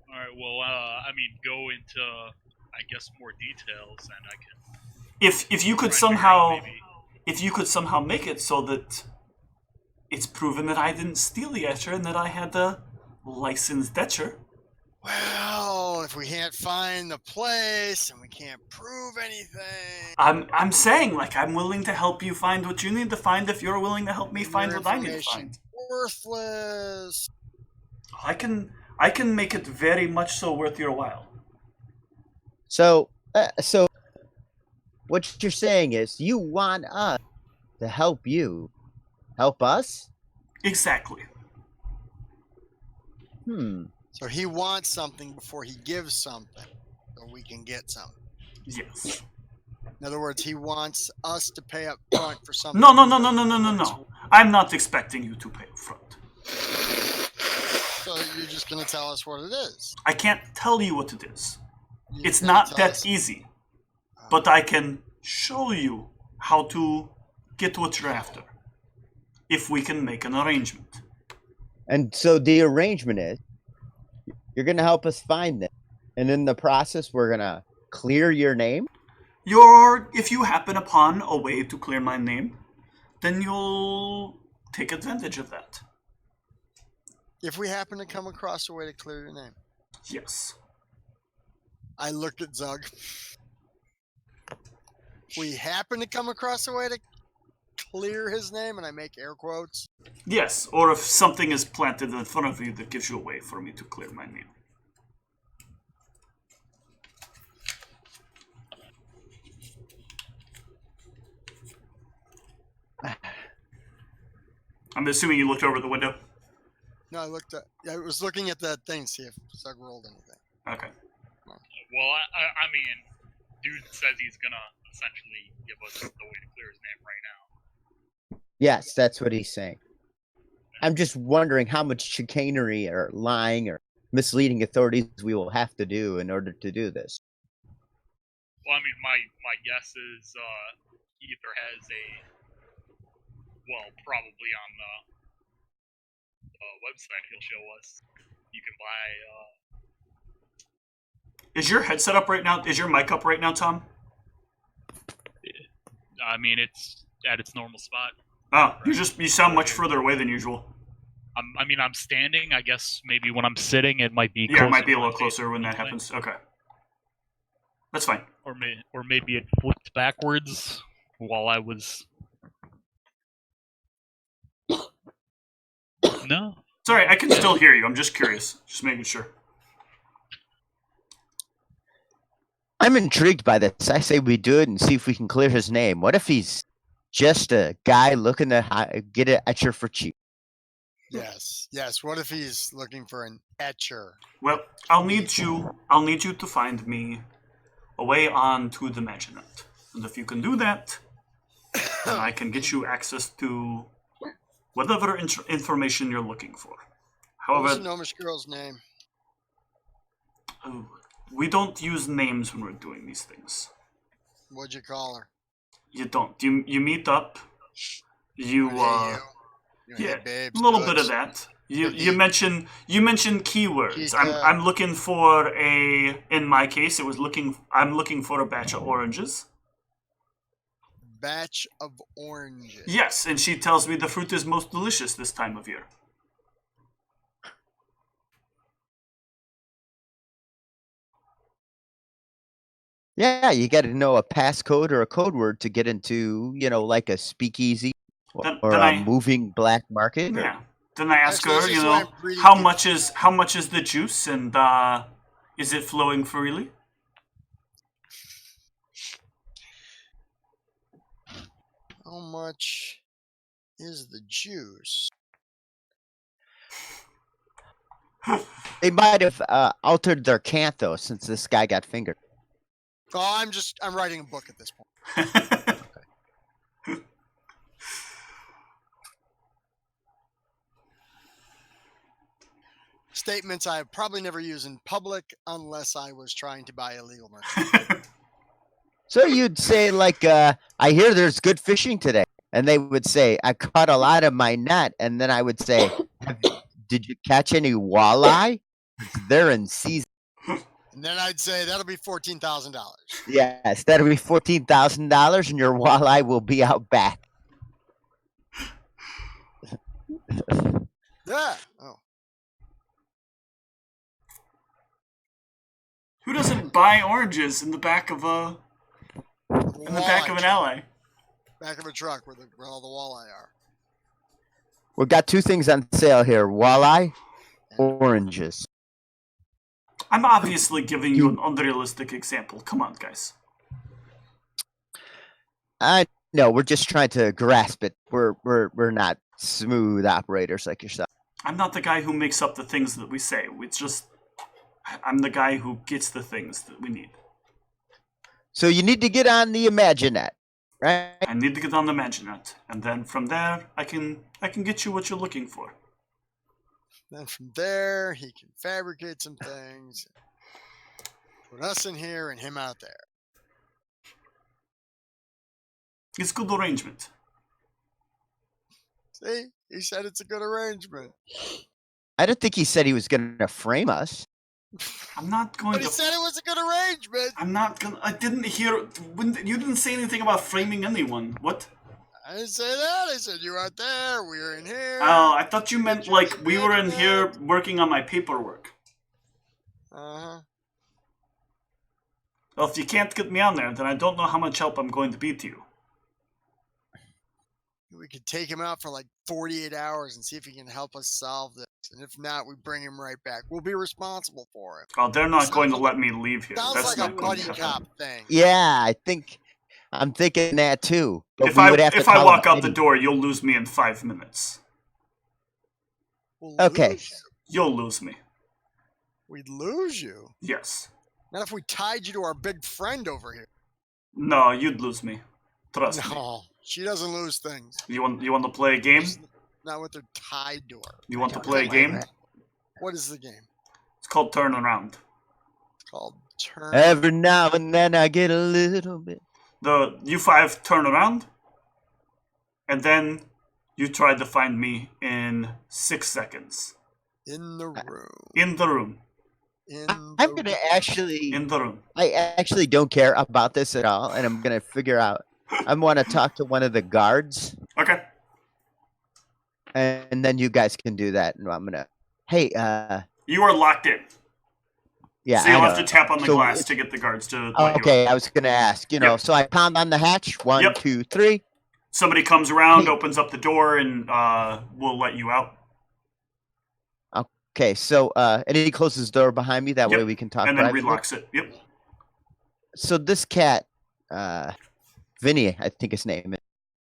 [SPEAKER 3] All right. Well, I mean, go into, I guess, more details, and I can.
[SPEAKER 1] If you could
[SPEAKER 3] try and figure
[SPEAKER 1] somehow
[SPEAKER 3] out maybe-
[SPEAKER 1] if you could somehow make it so that it's proven that I didn't steal the etcher and that I had a licensed etcher.
[SPEAKER 5] Well, if we can't find the place and we can't prove anything,
[SPEAKER 1] I'm saying, like, I'm willing to help you find what you need to find if you're willing to help me find
[SPEAKER 5] your
[SPEAKER 1] what I need to
[SPEAKER 5] information
[SPEAKER 1] find.
[SPEAKER 5] worthless.
[SPEAKER 1] I can make it very much so worth your while.
[SPEAKER 4] So what you're saying is you want us to help you help us?
[SPEAKER 1] Exactly.
[SPEAKER 5] So he wants something before he gives something, so we can get something.
[SPEAKER 1] Yes.
[SPEAKER 5] In other words, he wants us to pay up front for something.
[SPEAKER 1] No. I'm not expecting you to pay up front.
[SPEAKER 5] So you're just going to tell us what it is.
[SPEAKER 1] I can't tell you what it is.
[SPEAKER 5] You're
[SPEAKER 1] It's
[SPEAKER 5] gonna
[SPEAKER 1] not
[SPEAKER 5] tell
[SPEAKER 1] that
[SPEAKER 5] us-
[SPEAKER 1] easy. But I can show you how to get what you're after. If we can make an arrangement.
[SPEAKER 4] And so the arrangement is you're going to help us find them. And in the process, we're going to clear your name.
[SPEAKER 1] If you happen upon a way to clear my name, then you'll take advantage of that.
[SPEAKER 5] If we happen to come across a way to clear your name.
[SPEAKER 1] Yes.
[SPEAKER 5] I looked at Zug. If we happen to come across a way to clear his name, and I make air quotes.
[SPEAKER 1] Yes, or if something is planted in front of you that gives you a way for me to clear my name. I'm assuming you looked over the window.
[SPEAKER 5] No, I was looking at that thing, see if Zug rolled anything.
[SPEAKER 1] Okay.
[SPEAKER 3] Well, I mean, dude says he's gonna essentially give us the way to clear his name right now.
[SPEAKER 4] Yes, that's what he's saying. I'm just wondering how much chicanery or lying or misleading authorities we will have to do in order to do this.
[SPEAKER 3] Well, I mean, my guess is he either has probably on the website he'll show us. You can buy.
[SPEAKER 1] Is your headset up right now? Is your mic up right now, Tom?
[SPEAKER 3] I mean, it's at its normal spot.
[SPEAKER 1] Oh, you sound much further away than usual.
[SPEAKER 3] I'm standing. I guess maybe when I'm sitting, it might be.
[SPEAKER 1] Yeah, it might be a
[SPEAKER 3] closer
[SPEAKER 1] little closer when that happens. Okay, that's fine.
[SPEAKER 3] Or maybe it flipped backwards while I was. No.
[SPEAKER 1] Sorry, I can still hear you. I'm just curious, just making sure.
[SPEAKER 4] I'm intrigued by this. I say we do it and see if we can clear his name. What if he's just a guy looking to get it at your for cheap?
[SPEAKER 5] Yes, yes. What if he's looking for an etcher?
[SPEAKER 1] Well, I'll need you to find me a way on to the Maginet. And if you can do that, then I can get you access to whatever information you're looking for.
[SPEAKER 5] What's the
[SPEAKER 1] However,
[SPEAKER 5] gnomish girl's name?
[SPEAKER 1] we don't use names when we're doing these things.
[SPEAKER 5] What'd you call her?
[SPEAKER 1] You don't. You meet up. You
[SPEAKER 5] Hey,
[SPEAKER 1] yeah,
[SPEAKER 5] hey, babes,
[SPEAKER 1] a little bit
[SPEAKER 5] goods.
[SPEAKER 1] of that. You mention keywords.
[SPEAKER 5] She's,
[SPEAKER 1] I'm looking for in my case I'm looking for a batch of oranges.
[SPEAKER 5] Batch of oranges.
[SPEAKER 1] Yes, and she tells me the fruit is most delicious this time of year.
[SPEAKER 4] Yeah, you got to know a passcode or a code word to get into, like a speakeasy or
[SPEAKER 1] Then
[SPEAKER 4] a
[SPEAKER 1] I-
[SPEAKER 4] moving black market.
[SPEAKER 1] Yeah. Then I ask
[SPEAKER 5] Actually,
[SPEAKER 1] her,
[SPEAKER 5] this is why I'm reading
[SPEAKER 1] how
[SPEAKER 5] through-
[SPEAKER 1] much is the juice, and is it flowing freely?
[SPEAKER 5] How much is the juice?
[SPEAKER 4] They might have altered their cant though, since this guy got fingered.
[SPEAKER 5] Oh, I'm writing a book at this point. Statements I probably never use in public unless I was trying to buy illegal merchandise.
[SPEAKER 4] So you'd say like, I hear there's good fishing today, and they would say, I caught a lot of my net, and then I would say, did you catch any walleye? They're in season.
[SPEAKER 5] And then I'd say that'll be $14,000.
[SPEAKER 4] Yes, that'll be $14,000, and your walleye will be out back.
[SPEAKER 5] Yeah. Oh.
[SPEAKER 1] Who doesn't buy oranges in the back of an alley?
[SPEAKER 5] Back of a truck where all the walleye are.
[SPEAKER 4] We got two things on sale here: walleye, oranges.
[SPEAKER 1] I'm obviously giving you an unrealistic example. Come on, guys.
[SPEAKER 4] I know we're just trying to grasp it. We're not smooth operators like yourself.
[SPEAKER 1] I'm not the guy who makes up the things that we say. It's just I'm the guy who gets the things that we need.
[SPEAKER 4] So you need to get on the Imaginet, right?
[SPEAKER 1] I need to get on the Maginet, and then from there I can get you what you're looking for.
[SPEAKER 5] Then from there, he can fabricate some things. Put us in here and him out there.
[SPEAKER 1] It's good arrangement.
[SPEAKER 5] See? He said it's a good arrangement.
[SPEAKER 4] I don't think he said he was going to frame us.
[SPEAKER 1] I'm not going
[SPEAKER 5] But he
[SPEAKER 1] to.
[SPEAKER 5] said it was a good arrangement.
[SPEAKER 1] I'm not gonna. I didn't hear. You didn't say anything about framing anyone. What?
[SPEAKER 5] I didn't say that. I said you out there. We were in here.
[SPEAKER 1] Oh, I thought you meant like we were in here working on my paperwork.
[SPEAKER 5] Uh-huh.
[SPEAKER 1] Well, if you can't get me on there, then I don't know how much help I'm going to be to you.
[SPEAKER 5] We could take him out for like 48 hours and see if he can help us solve this. And if not, we bring him right back. We'll be responsible for him.
[SPEAKER 1] Oh, they're not
[SPEAKER 5] Sounds
[SPEAKER 1] going to
[SPEAKER 5] like
[SPEAKER 1] let me leave here.
[SPEAKER 5] Sounds
[SPEAKER 1] That's
[SPEAKER 5] like a
[SPEAKER 1] not going
[SPEAKER 5] buddy
[SPEAKER 1] to happen.
[SPEAKER 5] cop thing.
[SPEAKER 4] Yeah, I'm thinking that too. But
[SPEAKER 1] If
[SPEAKER 4] we
[SPEAKER 1] I
[SPEAKER 4] would have to
[SPEAKER 1] if I
[SPEAKER 4] call
[SPEAKER 1] walk
[SPEAKER 4] him
[SPEAKER 1] out the
[SPEAKER 4] Eddie.
[SPEAKER 1] door, you'll lose me in 5 minutes.
[SPEAKER 5] We'll
[SPEAKER 4] Okay.
[SPEAKER 5] lose you.
[SPEAKER 1] You'll lose me.
[SPEAKER 5] We'd lose you.
[SPEAKER 1] Yes.
[SPEAKER 5] Not if we tied you to our big friend over here.
[SPEAKER 1] No, you'd lose me. Trust me.
[SPEAKER 5] No, she doesn't lose things.
[SPEAKER 1] You want to play a game?
[SPEAKER 5] It's not what they're tied to her.
[SPEAKER 1] You want to play a game?
[SPEAKER 5] What is the game?
[SPEAKER 1] It's called Turn Around.
[SPEAKER 5] It's called Turn.
[SPEAKER 4] Every now and then I get a little bit.
[SPEAKER 1] You 5 turn around, and then you try to find me in 6 seconds.
[SPEAKER 5] In the room.
[SPEAKER 1] In the room.
[SPEAKER 4] I'm gonna actually.
[SPEAKER 1] In the room.
[SPEAKER 4] I actually don't care about this at all, and I'm gonna figure out. I want to talk to one of the guards,
[SPEAKER 1] Okay.
[SPEAKER 4] and then you guys can do that. And I'm gonna. Hey,
[SPEAKER 1] You are locked in.
[SPEAKER 4] yeah.
[SPEAKER 1] So you'll
[SPEAKER 4] I
[SPEAKER 1] have
[SPEAKER 4] know.
[SPEAKER 1] to tap on the
[SPEAKER 4] So
[SPEAKER 1] glass
[SPEAKER 4] it's-
[SPEAKER 1] to get the guards to
[SPEAKER 4] Oh,
[SPEAKER 1] let you
[SPEAKER 4] okay, I was gonna ask.
[SPEAKER 1] Yep.
[SPEAKER 4] So I pound on the hatch. One,
[SPEAKER 1] Yep.
[SPEAKER 4] 2, 3.
[SPEAKER 1] Somebody comes around, opens up the door, and we'll let you out.
[SPEAKER 4] Okay, so and he closes the door behind me. That
[SPEAKER 1] Yep.
[SPEAKER 4] way we can talk.
[SPEAKER 1] And then
[SPEAKER 4] privately.
[SPEAKER 1] relocks it. Yep.
[SPEAKER 4] So this cat, Vinny, I think his name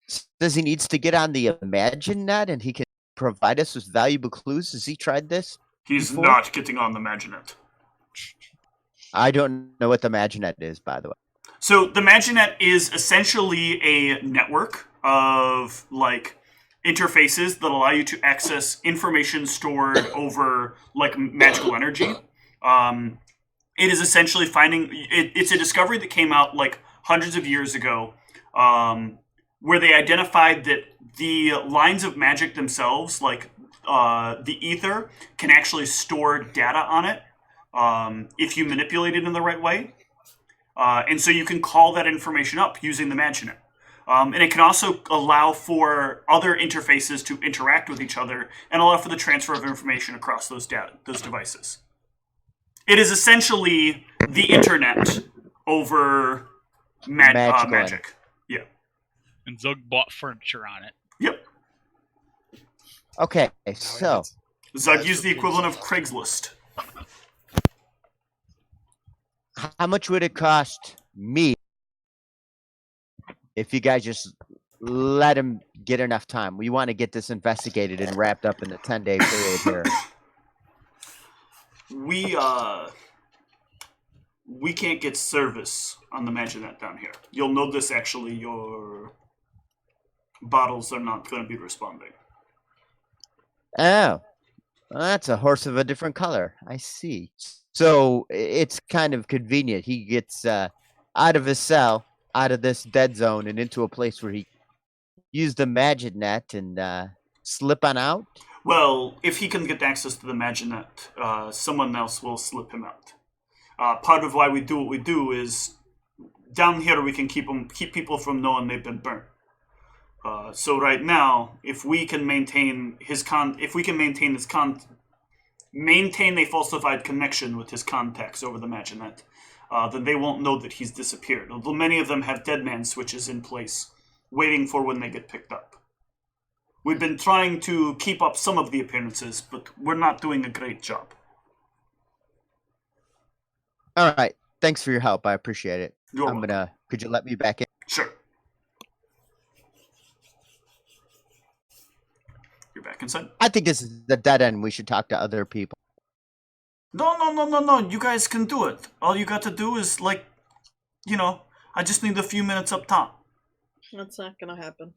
[SPEAKER 4] is, says he needs to get on the Imagine Net and he can provide us with valuable clues. Has he tried this?
[SPEAKER 1] He's
[SPEAKER 4] before?
[SPEAKER 1] not getting on the Maginet.
[SPEAKER 4] I don't know what the Imagine Net is, by the way.
[SPEAKER 1] So the Maginet is essentially a network of like interfaces that allow you to access information stored over like magical energy. It is essentially it's a discovery that came out like hundreds of years ago, where they identified that the lines of magic themselves, like the ether, can actually store data on it if you manipulate it in the right way. And so you can call that information up using the Maginet. And it can also allow for other interfaces to interact with each other and allow for the transfer of information across those devices. It is essentially the internet over magic. Yeah.
[SPEAKER 3] And Zug bought furniture on it.
[SPEAKER 1] Yep.
[SPEAKER 4] Okay, so
[SPEAKER 1] Zug used the equivalent of Craigslist.
[SPEAKER 4] how much would it cost me if you guys just let him get enough time? We want to get this investigated and wrapped up in the 10-day period here.
[SPEAKER 1] We can't get service on the Maginet down here. You'll notice actually your bottles are not going to be responding.
[SPEAKER 4] Oh, well, that's a horse of a different color. I see. So it's kind of convenient. He gets out of his cell, out of this dead zone, and into a place where he use the Magic Net and slip on out.
[SPEAKER 1] Well, if he can get access to the Maginet, someone else will slip him out. Part of why we do what we do is down here we can keep people from knowing they've been burnt. So right now, if we can maintain maintain a falsified connection with his contacts over the Maginet, then they won't know that he's disappeared. Although many of them have dead man switches in place, waiting for when they get picked up. We've been trying to keep up some of the appearances, but we're not doing a great job.
[SPEAKER 4] All right. Thanks for your help. I appreciate it.
[SPEAKER 1] You're welcome.
[SPEAKER 4] Could you let me back in?
[SPEAKER 1] Sure. You're back inside.
[SPEAKER 4] I think this is the dead end. We should talk to other people.
[SPEAKER 1] No. You guys can do it. All you got to do is, I just need a few minutes up top.
[SPEAKER 2] That's not gonna happen.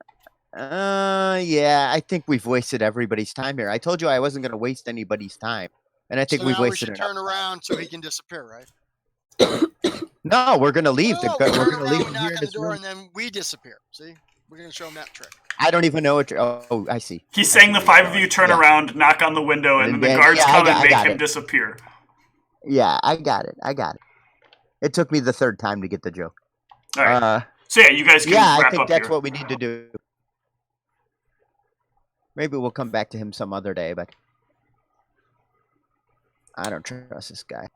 [SPEAKER 4] Yeah, I think we've wasted everybody's time here. I told you I wasn't going to waste anybody's time. And I think
[SPEAKER 5] So
[SPEAKER 4] we've
[SPEAKER 5] now we
[SPEAKER 4] wasted
[SPEAKER 5] should
[SPEAKER 4] enough.
[SPEAKER 5] turn around so he can disappear, right?
[SPEAKER 4] No, we're going to leave.
[SPEAKER 5] No,
[SPEAKER 4] We're
[SPEAKER 5] turn
[SPEAKER 4] going to
[SPEAKER 5] around,
[SPEAKER 4] leave
[SPEAKER 5] we
[SPEAKER 4] him
[SPEAKER 5] knock
[SPEAKER 4] here
[SPEAKER 5] on
[SPEAKER 4] in
[SPEAKER 5] the
[SPEAKER 4] this
[SPEAKER 5] door,
[SPEAKER 4] room.
[SPEAKER 5] and then we disappear. See? We're going to show him that trick.
[SPEAKER 4] I don't even know what Oh, I see.
[SPEAKER 1] He's saying the five of you turn around, knock on the window, and then the guards come and make him disappear.
[SPEAKER 4] Yeah, I got it. It took me the third time to get the joke.
[SPEAKER 1] All right. So yeah, you guys can wrap
[SPEAKER 4] I think
[SPEAKER 1] up
[SPEAKER 4] that's
[SPEAKER 1] here.
[SPEAKER 4] what we need to do. Maybe we'll come back to him some other day, but I don't trust this guy.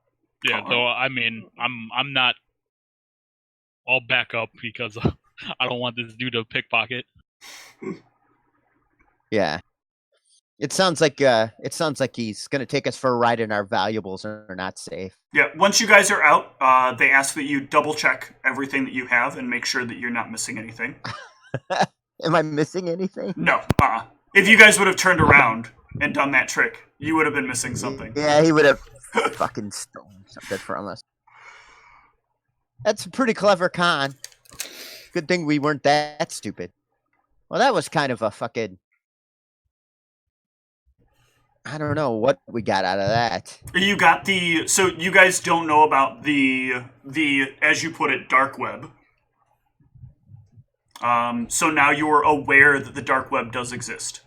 [SPEAKER 3] Yeah, though I mean, I'm not. I'll back up because I don't want this dude to pickpocket.
[SPEAKER 4] Yeah, it sounds like he's gonna take us for a ride, and our valuables are not safe.
[SPEAKER 1] Yeah, once you guys are out, they ask that you double check everything that you have and make sure that you're not missing anything.
[SPEAKER 4] Am I missing anything?
[SPEAKER 1] No, If you guys would have turned around and done that trick, you would have been missing something.
[SPEAKER 4] Yeah, he would have fucking stolen something from us. That's a pretty clever con. Good thing we weren't that stupid. Well, that was kind of a fucking... I don't know what we got out of that.
[SPEAKER 1] You got so you guys don't know about the as you put it, dark web. So now you're aware that the dark web does exist.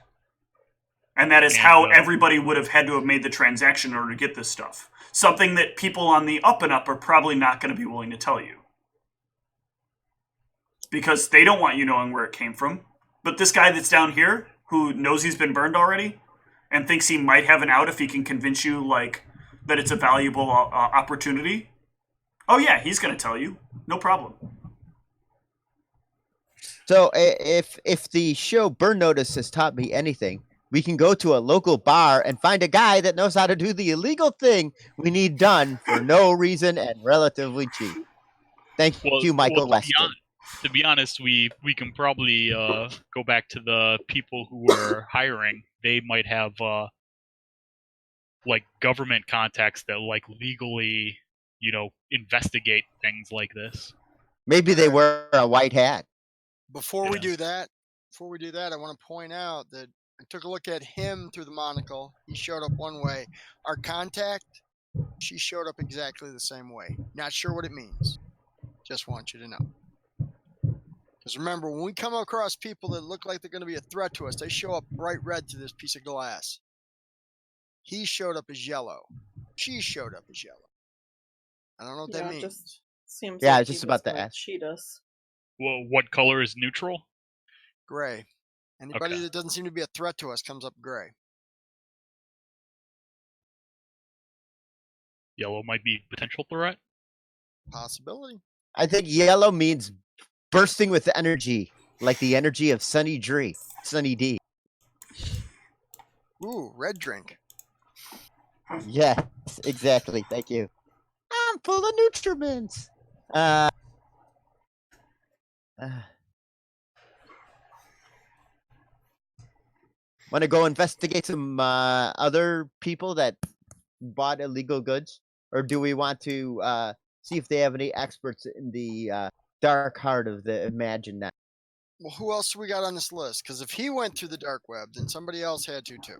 [SPEAKER 1] And that is how everybody would have had to have made the transaction in order to get this stuff. Something that people on the up and up are probably not going to be willing to tell you. Because they don't want you knowing where it came from. But this guy that's down here, who knows he's been burned already, and thinks he might have an out if he can convince you, that it's a valuable opportunity. Oh yeah, he's going to tell you. No problem.
[SPEAKER 4] So if the show Burn Notice has taught me anything, we can go to a local bar and find a guy that knows how to do the illegal thing we need done for no reason and relatively cheap. Thank you, Michael Weston.
[SPEAKER 3] To be honest, we can probably go back to the people who were hiring. They might have like government contacts that like legally, investigate things like this.
[SPEAKER 4] Maybe they wear a white hat.
[SPEAKER 5] Before we do that, I want to point out that I took a look at him through the monocle. He showed up one way. Our contact, she showed up exactly the same way. Not sure what it means. Just want you to know. Because remember, when we come across people that look like they're going to be a threat to us, they show up bright red to this piece of glass. He showed up as yellow. She showed up as yellow. I don't know what that means.
[SPEAKER 2] Just seems
[SPEAKER 4] Yeah, I
[SPEAKER 2] like
[SPEAKER 4] was just
[SPEAKER 2] he
[SPEAKER 4] about to
[SPEAKER 2] gonna
[SPEAKER 4] ask.
[SPEAKER 2] cheat us.
[SPEAKER 3] Well, what color is neutral?
[SPEAKER 5] Gray. Anybody
[SPEAKER 3] Okay.
[SPEAKER 5] that doesn't seem to be a threat to us comes up gray.
[SPEAKER 3] Yellow might be potential threat.
[SPEAKER 5] Possibility.
[SPEAKER 4] I think yellow means bursting with energy, like the energy of Sunny D.
[SPEAKER 5] Ooh, red drink.
[SPEAKER 4] Yes, exactly. Thank you. I'm full of nutriments. Want to go investigate some other people that bought illegal goods, or do we want to see if they have any experts in the dark heart of the Imagine Net?
[SPEAKER 5] Well, who else do we got on this list? Because if he went through the dark web, then somebody else had to too.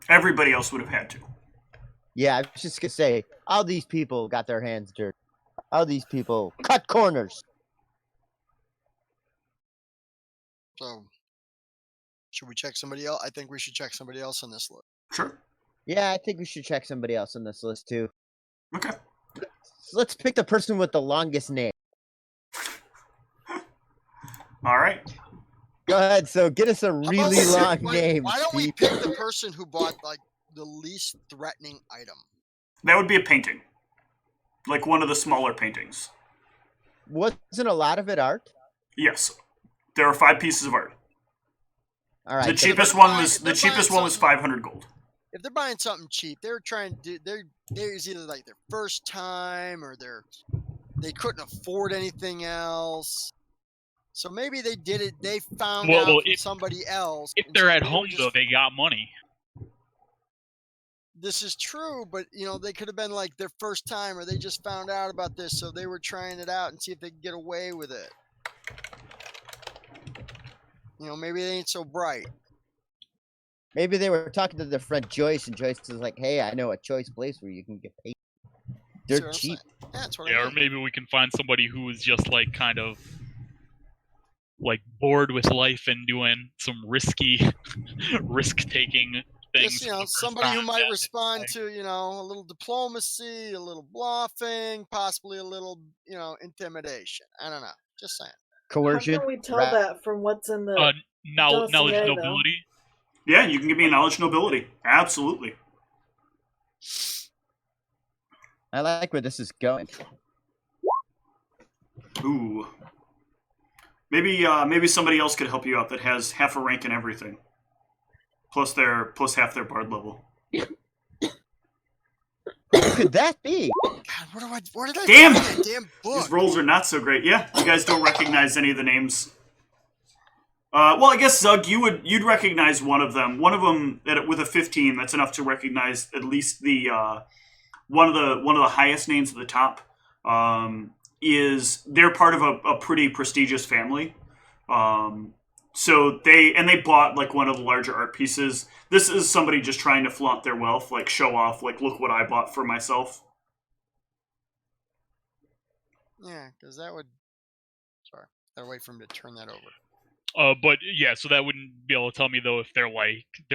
[SPEAKER 1] Everybody else would have had to.
[SPEAKER 4] Yeah, I was just gonna say, all these people got their hands dirty. All these people cut corners.
[SPEAKER 5] So, should we check somebody else? I think we should check somebody else on this list.
[SPEAKER 1] Sure.
[SPEAKER 4] Yeah, I think we should check somebody else on this list too.
[SPEAKER 1] Okay.
[SPEAKER 4] So let's pick the person with the longest name.
[SPEAKER 1] All right.
[SPEAKER 4] Go ahead. So get us a
[SPEAKER 5] How about
[SPEAKER 4] really
[SPEAKER 5] we-
[SPEAKER 4] long
[SPEAKER 5] why-
[SPEAKER 4] name.
[SPEAKER 5] Why don't we
[SPEAKER 4] Steve.
[SPEAKER 5] pick the person who bought like the least threatening item?
[SPEAKER 1] That would be a painting. Like one of the smaller paintings.
[SPEAKER 4] Wasn't a lot of it art?
[SPEAKER 1] Yes. There are 5 pieces of art.
[SPEAKER 4] All right.
[SPEAKER 1] The
[SPEAKER 4] so-
[SPEAKER 1] cheapest
[SPEAKER 5] they're
[SPEAKER 1] one
[SPEAKER 5] buying-
[SPEAKER 1] was
[SPEAKER 5] if they're
[SPEAKER 1] the cheapest
[SPEAKER 5] buying
[SPEAKER 1] one was
[SPEAKER 5] something-
[SPEAKER 1] 500 gold.
[SPEAKER 5] If they're buying something cheap, they're trying to do. There's either like their first time or they couldn't afford anything else. So maybe they did it. They found
[SPEAKER 3] Well,
[SPEAKER 5] out
[SPEAKER 3] well,
[SPEAKER 5] from
[SPEAKER 3] if-
[SPEAKER 5] somebody else.
[SPEAKER 3] If
[SPEAKER 5] and
[SPEAKER 3] they're
[SPEAKER 5] so
[SPEAKER 3] at
[SPEAKER 5] they were
[SPEAKER 3] home,
[SPEAKER 5] just-
[SPEAKER 3] though, they got money.
[SPEAKER 5] This is true, but they could have been like their first time, or they just found out about this, so they were trying it out and see if they could get away with it. Maybe they ain't so bright.
[SPEAKER 4] Maybe they were talking to their friend Joyce, and Joyce was like, "Hey, I know a choice place where you can get paid.
[SPEAKER 5] See
[SPEAKER 4] They're
[SPEAKER 5] what I'm
[SPEAKER 4] cheap."
[SPEAKER 5] saying? Yeah, that's what I
[SPEAKER 3] Yeah, or
[SPEAKER 5] mean.
[SPEAKER 3] maybe we can find somebody who is just like kind of like bored with life and doing some risky risk-taking things.
[SPEAKER 5] Just,
[SPEAKER 3] for the first
[SPEAKER 5] somebody who
[SPEAKER 3] time.
[SPEAKER 5] might
[SPEAKER 3] Yeah,
[SPEAKER 5] respond
[SPEAKER 3] like-
[SPEAKER 5] to, a little diplomacy, a little bluffing, possibly a little, intimidation. I don't know. Just saying.
[SPEAKER 4] Coercion.
[SPEAKER 2] How can we tell
[SPEAKER 4] rat-
[SPEAKER 2] that from what's in the?
[SPEAKER 3] knowledge
[SPEAKER 2] dossier, though.
[SPEAKER 3] nobility.
[SPEAKER 1] Yeah, you can give me a knowledge nobility. Absolutely.
[SPEAKER 4] I like where this is going.
[SPEAKER 1] Ooh. Maybe somebody else could help you out that has half a rank in everything. Plus half their bard level.
[SPEAKER 4] Who could that be?
[SPEAKER 5] God, where did I
[SPEAKER 1] Damn!
[SPEAKER 5] find that damn book?
[SPEAKER 1] These rolls are not so great. Yeah, you guys don't recognize any of the names. Well, I guess Zug, you'd recognize one of them. One of them with a 15. That's enough to recognize at least the one of the highest names at the top. Is they're part of a pretty prestigious family. So they bought like one of the larger art pieces. This is somebody just trying to flaunt their wealth, like show off, like look what I bought for myself.
[SPEAKER 5] Yeah, because that would. Sorry, gotta wait for him to turn that over.
[SPEAKER 3] But yeah, so that wouldn't be able to tell me though if they're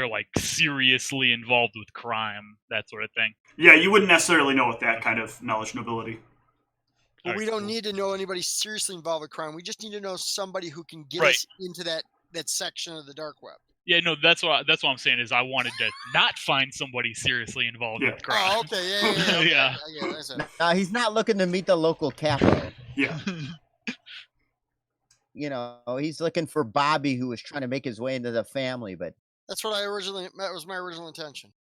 [SPEAKER 3] like seriously involved with crime, that sort of thing.
[SPEAKER 1] Yeah, you wouldn't necessarily know with that kind of knowledge nobility.
[SPEAKER 5] But
[SPEAKER 3] Alright,
[SPEAKER 5] we don't
[SPEAKER 3] cool.
[SPEAKER 5] need to know anybody seriously involved with crime. We just need to know somebody who can get
[SPEAKER 3] Right.
[SPEAKER 5] us into that section of the dark web.
[SPEAKER 3] Yeah, no, that's what I'm saying is I wanted to not find somebody seriously involved
[SPEAKER 1] Yeah.
[SPEAKER 3] with crime.
[SPEAKER 5] Oh, okay, yeah. Okay,
[SPEAKER 3] Yeah.
[SPEAKER 5] I get it, I see.
[SPEAKER 4] He's not looking to meet the local capo.
[SPEAKER 1] Yeah.
[SPEAKER 4] He's looking for Bobby, who was trying to make his way into the family. But
[SPEAKER 5] That was my original intention.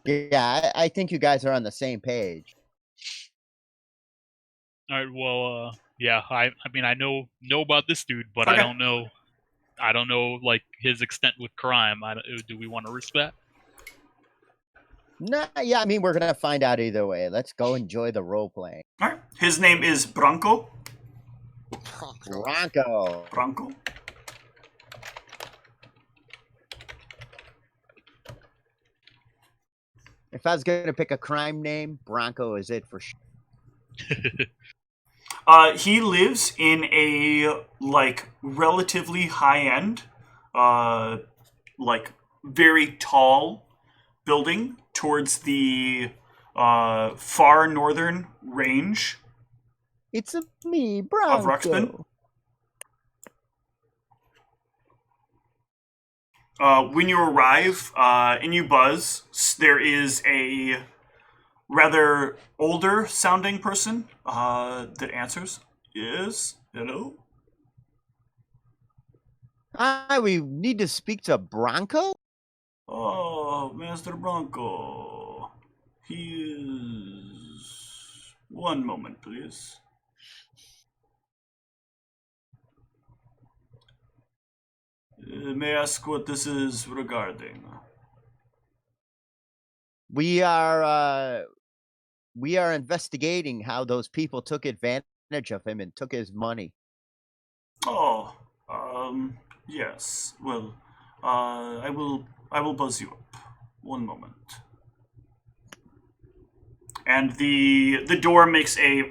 [SPEAKER 4] yeah, I think you guys are on the same page.
[SPEAKER 3] All right, well, Yeah, I mean, I know about this dude, but I
[SPEAKER 1] Okay.
[SPEAKER 3] don't know like his extent with crime. Do we want to risk that?
[SPEAKER 4] Nah, yeah, I mean, we're gonna find out either way. Let's go enjoy the role playing.
[SPEAKER 1] All right. His name is Branco.
[SPEAKER 4] Bronco.
[SPEAKER 1] Branco.
[SPEAKER 4] If I was gonna pick a crime name, Bronco is it for sure.
[SPEAKER 1] He lives in a like relatively high end, like very tall building towards the far northern range
[SPEAKER 4] It's me, Bronco.
[SPEAKER 1] of Ruxpin. When you arrive and you buzz, there is a rather older sounding person that answers. Yes, hello?
[SPEAKER 4] Hi, we need to speak to Bronco?
[SPEAKER 1] Oh, Master Bronco. He is... One moment, please. May I ask what this is regarding?
[SPEAKER 4] We are investigating how those people took advantage of him and took his money.
[SPEAKER 1] Oh, yes. Well, I will buzz you up. One moment. And the door makes a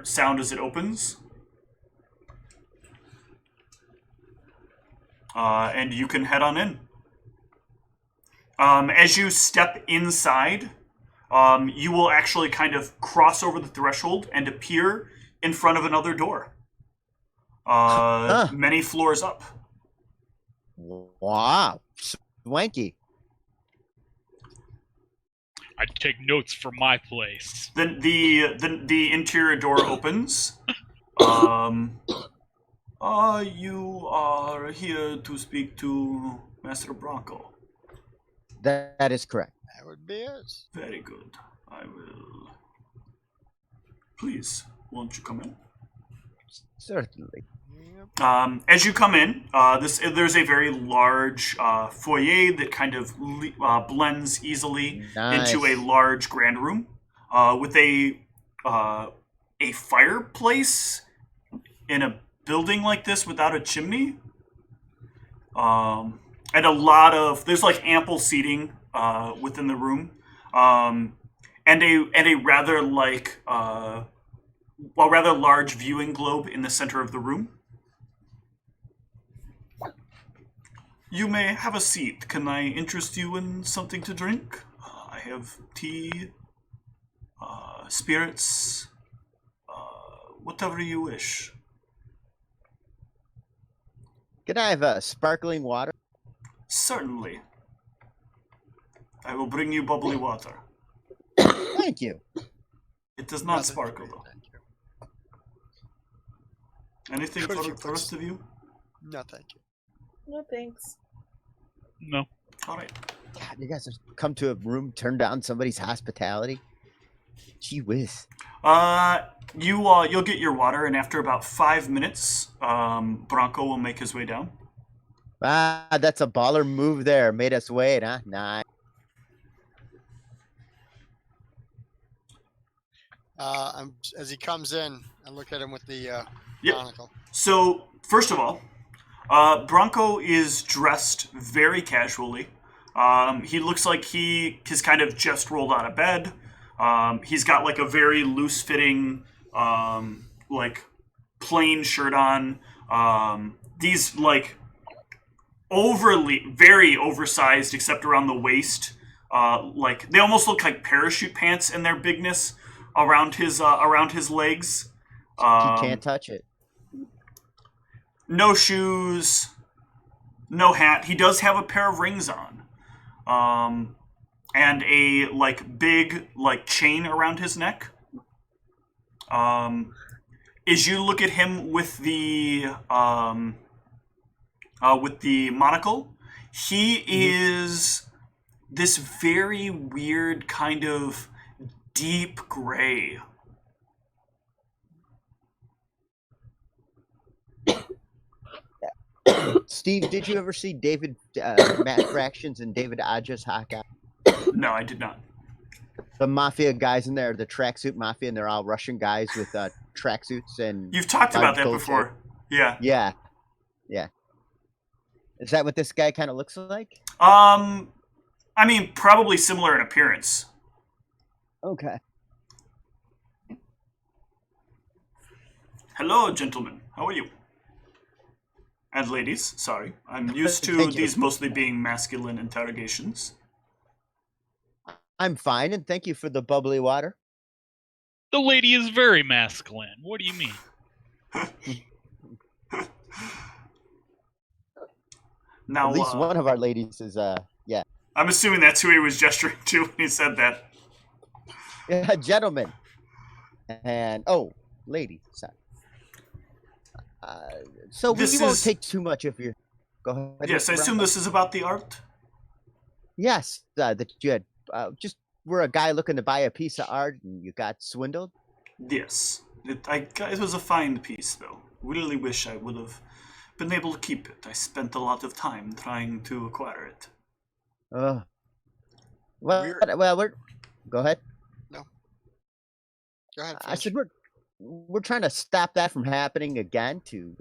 [SPEAKER 1] sound as it opens. And you can head on in. As you step inside, you will actually kind of cross over the threshold and appear in front of another door. Many floors up.
[SPEAKER 4] Wow, swanky.
[SPEAKER 3] I take notes for my place.
[SPEAKER 1] Then the interior door opens. You are here to speak to Master Bronco.
[SPEAKER 4] That is correct.
[SPEAKER 5] That would be it.
[SPEAKER 1] Very good. I will. Please, won't you come in?
[SPEAKER 4] Certainly.
[SPEAKER 5] Yep.
[SPEAKER 1] As you come in, there's a very large foyer that kind of blends easily
[SPEAKER 4] Nice.
[SPEAKER 1] into a large grand room with a fireplace in a building like this without a chimney. And a lot of there's like ample seating within the room, and a rather like a rather large viewing globe in the center of the room. You may have a seat. Can I interest you in something to drink? I have tea, spirits, whatever you wish.
[SPEAKER 4] Can I have sparkling water?
[SPEAKER 1] Certainly. I will bring you bubbly water.
[SPEAKER 4] Thank you.
[SPEAKER 1] It does not
[SPEAKER 5] Nothing
[SPEAKER 1] sparkle,
[SPEAKER 5] for me,
[SPEAKER 1] though.
[SPEAKER 5] thank you.
[SPEAKER 1] Anything
[SPEAKER 5] Could
[SPEAKER 1] for
[SPEAKER 5] you
[SPEAKER 1] the rest of you?
[SPEAKER 5] No, thank you.
[SPEAKER 2] No thanks.
[SPEAKER 3] No.
[SPEAKER 1] All right.
[SPEAKER 4] God, you guys have come to a room, turn down somebody's hospitality. Gee whiz.
[SPEAKER 1] You'll get your water, and after about 5 minutes, Bronco will make his way down.
[SPEAKER 4] Ah, that's a baller move there. Made us wait, huh? Nice.
[SPEAKER 5] As he comes in, I look at him with the
[SPEAKER 1] Yep.
[SPEAKER 5] monocle.
[SPEAKER 1] So, first of all, Bronco is dressed very casually. He looks like he has kind of just rolled out of bed. He's got like a very loose-fitting, like plain shirt on. These like very oversized, except around the waist. Like they almost look like parachute pants in their bigness around his legs.
[SPEAKER 4] He can't touch it.
[SPEAKER 1] No shoes, no hat. He does have a pair of rings on, and a like big like chain around his neck. As you look at him with the monocle, he is this very weird kind of deep gray.
[SPEAKER 4] Steve, did you ever see David Matt Fractions and David Aja's Hawkeye?
[SPEAKER 1] No, I did not.
[SPEAKER 4] The mafia guys in there, the tracksuit mafia, and they're all Russian guys with tracksuits and.
[SPEAKER 1] You've talked
[SPEAKER 4] large
[SPEAKER 1] about that
[SPEAKER 4] gold
[SPEAKER 1] before. Yeah.
[SPEAKER 4] Yeah. Is that what this guy kind of looks like?
[SPEAKER 1] I mean, probably similar in appearance.
[SPEAKER 4] Okay.
[SPEAKER 1] Hello, gentlemen. How are you? And ladies, sorry. I'm used to
[SPEAKER 4] Thank you.
[SPEAKER 1] these mostly being masculine interrogations.
[SPEAKER 4] I'm fine, and thank you for the bubbly water.
[SPEAKER 3] The lady is very masculine. What do you mean?
[SPEAKER 1] Now,
[SPEAKER 4] At least one of our ladies is, yeah.
[SPEAKER 1] I'm assuming that's who he was gesturing to when he said that.
[SPEAKER 4] Yeah, gentlemen. And, lady, sorry. So we
[SPEAKER 1] This
[SPEAKER 4] won't
[SPEAKER 1] is-
[SPEAKER 4] take too much of your... Go ahead.
[SPEAKER 1] Yes, I
[SPEAKER 4] Mr.
[SPEAKER 1] assume
[SPEAKER 4] Brown.
[SPEAKER 1] this is about the art?
[SPEAKER 4] Yes, that you had just were a guy looking to buy a piece of art and you got swindled.
[SPEAKER 1] Yes. It was a fine piece, though. Really wish I would have been able to keep it. I spent a lot of time trying to acquire it.
[SPEAKER 4] Well,
[SPEAKER 5] We're-
[SPEAKER 4] we're go ahead.
[SPEAKER 5] Go ahead.
[SPEAKER 4] I
[SPEAKER 5] finish.
[SPEAKER 4] said we're trying to stop that from happening again to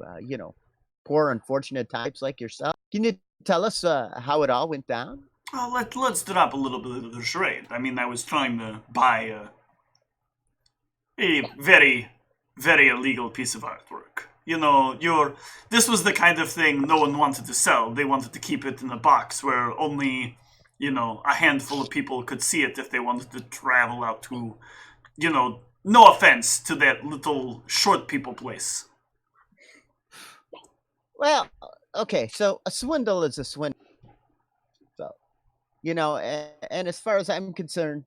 [SPEAKER 4] poor unfortunate types like yourself. Can you tell us how it all went down?
[SPEAKER 1] Well, let's drop a little bit of the charade. I mean, I was trying to buy a very, very illegal piece of artwork. You know, this was the kind of thing no one wanted to sell. They wanted to keep it in a box where only, a handful of people could see it if they wanted to travel out to, no offense to that little short people place.
[SPEAKER 4] Well, okay, so a swindle is a swindle. So, and as far as I'm concerned,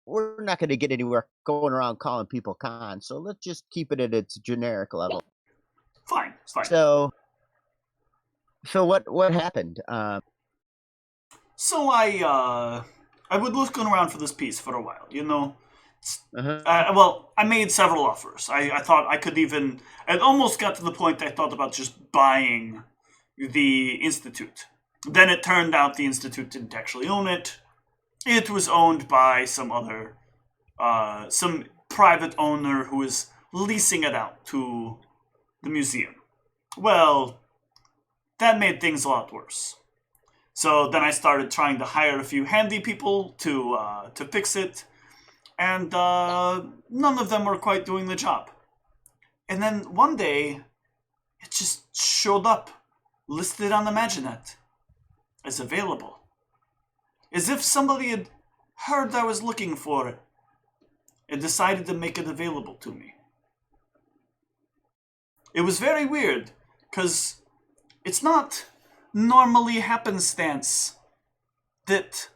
[SPEAKER 4] we're not going to get anywhere going around calling people cons. So let's just keep it at its generic level.
[SPEAKER 1] Fine, it's fine.
[SPEAKER 4] So what happened?
[SPEAKER 1] So I would looking around for this piece for a while,
[SPEAKER 4] Uh-huh.
[SPEAKER 1] Well, I made several offers. I thought I could even... It almost got to the point I thought about just buying the Institute. Then it turned out the Institute didn't actually own it. It was owned by some private owner who was leasing it out to the museum. Well, that made things a lot worse. So then I started trying to hire a few handy people to fix it. And none of them were quite doing the job. And then one day, it just showed up, listed on Imaginet, as available. As if somebody had heard I was looking for it, and decided to make it available to me. It was very weird, because it's not normally happenstance that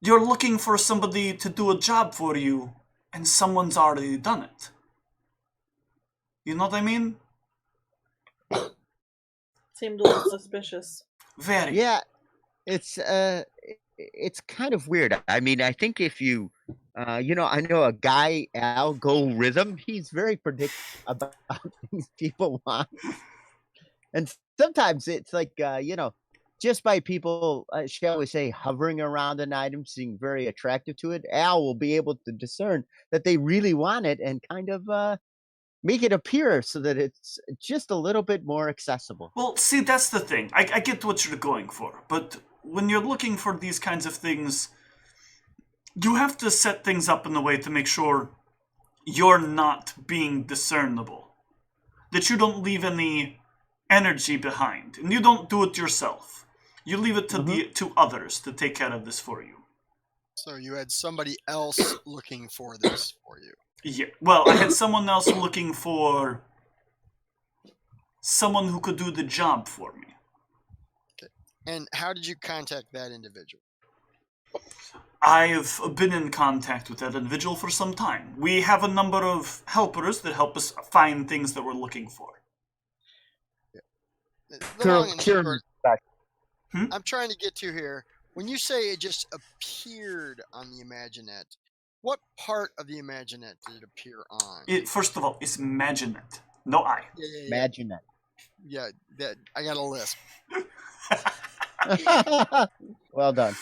[SPEAKER 1] you're looking for somebody to do a job for you, and someone's already done it. You know what I mean?
[SPEAKER 2] Seemed a little suspicious.
[SPEAKER 1] Very.
[SPEAKER 4] Yeah, it's kind of weird. I mean, I think if you, I know a guy, Algorithm. He's very predictive about things people want, and sometimes it's like, just by people, shall we say, hovering around an item, seeming very attractive to it, Al will be able to discern that they really want it and kind of make it appear so that it's just a little bit more accessible.
[SPEAKER 1] Well, see, that's the thing. I get what you're going for, but when you're looking for these kinds of things, you have to set things up in a way to make sure you're not being discernible. That you don't leave any energy behind, and you don't do it yourself. You leave it to others to take care of this for you.
[SPEAKER 5] So you had somebody else looking for this for you.
[SPEAKER 1] Yeah. Well, I had someone else looking for someone who could do the job for me.
[SPEAKER 5] And how did you contact that individual?
[SPEAKER 1] I've been in contact with that individual for some time. We have a number of helpers that help us find things that we're looking for.
[SPEAKER 5] The long and short,
[SPEAKER 1] Hmm?
[SPEAKER 5] I'm trying to get to here. When you say it just appeared on the Imaginet, what part of the Imaginet did it appear on?
[SPEAKER 1] First of all, it's Imaginet. No I.
[SPEAKER 5] Yeah.
[SPEAKER 4] Imagine that.
[SPEAKER 5] Yeah, that I got a lisp.
[SPEAKER 4] Well done.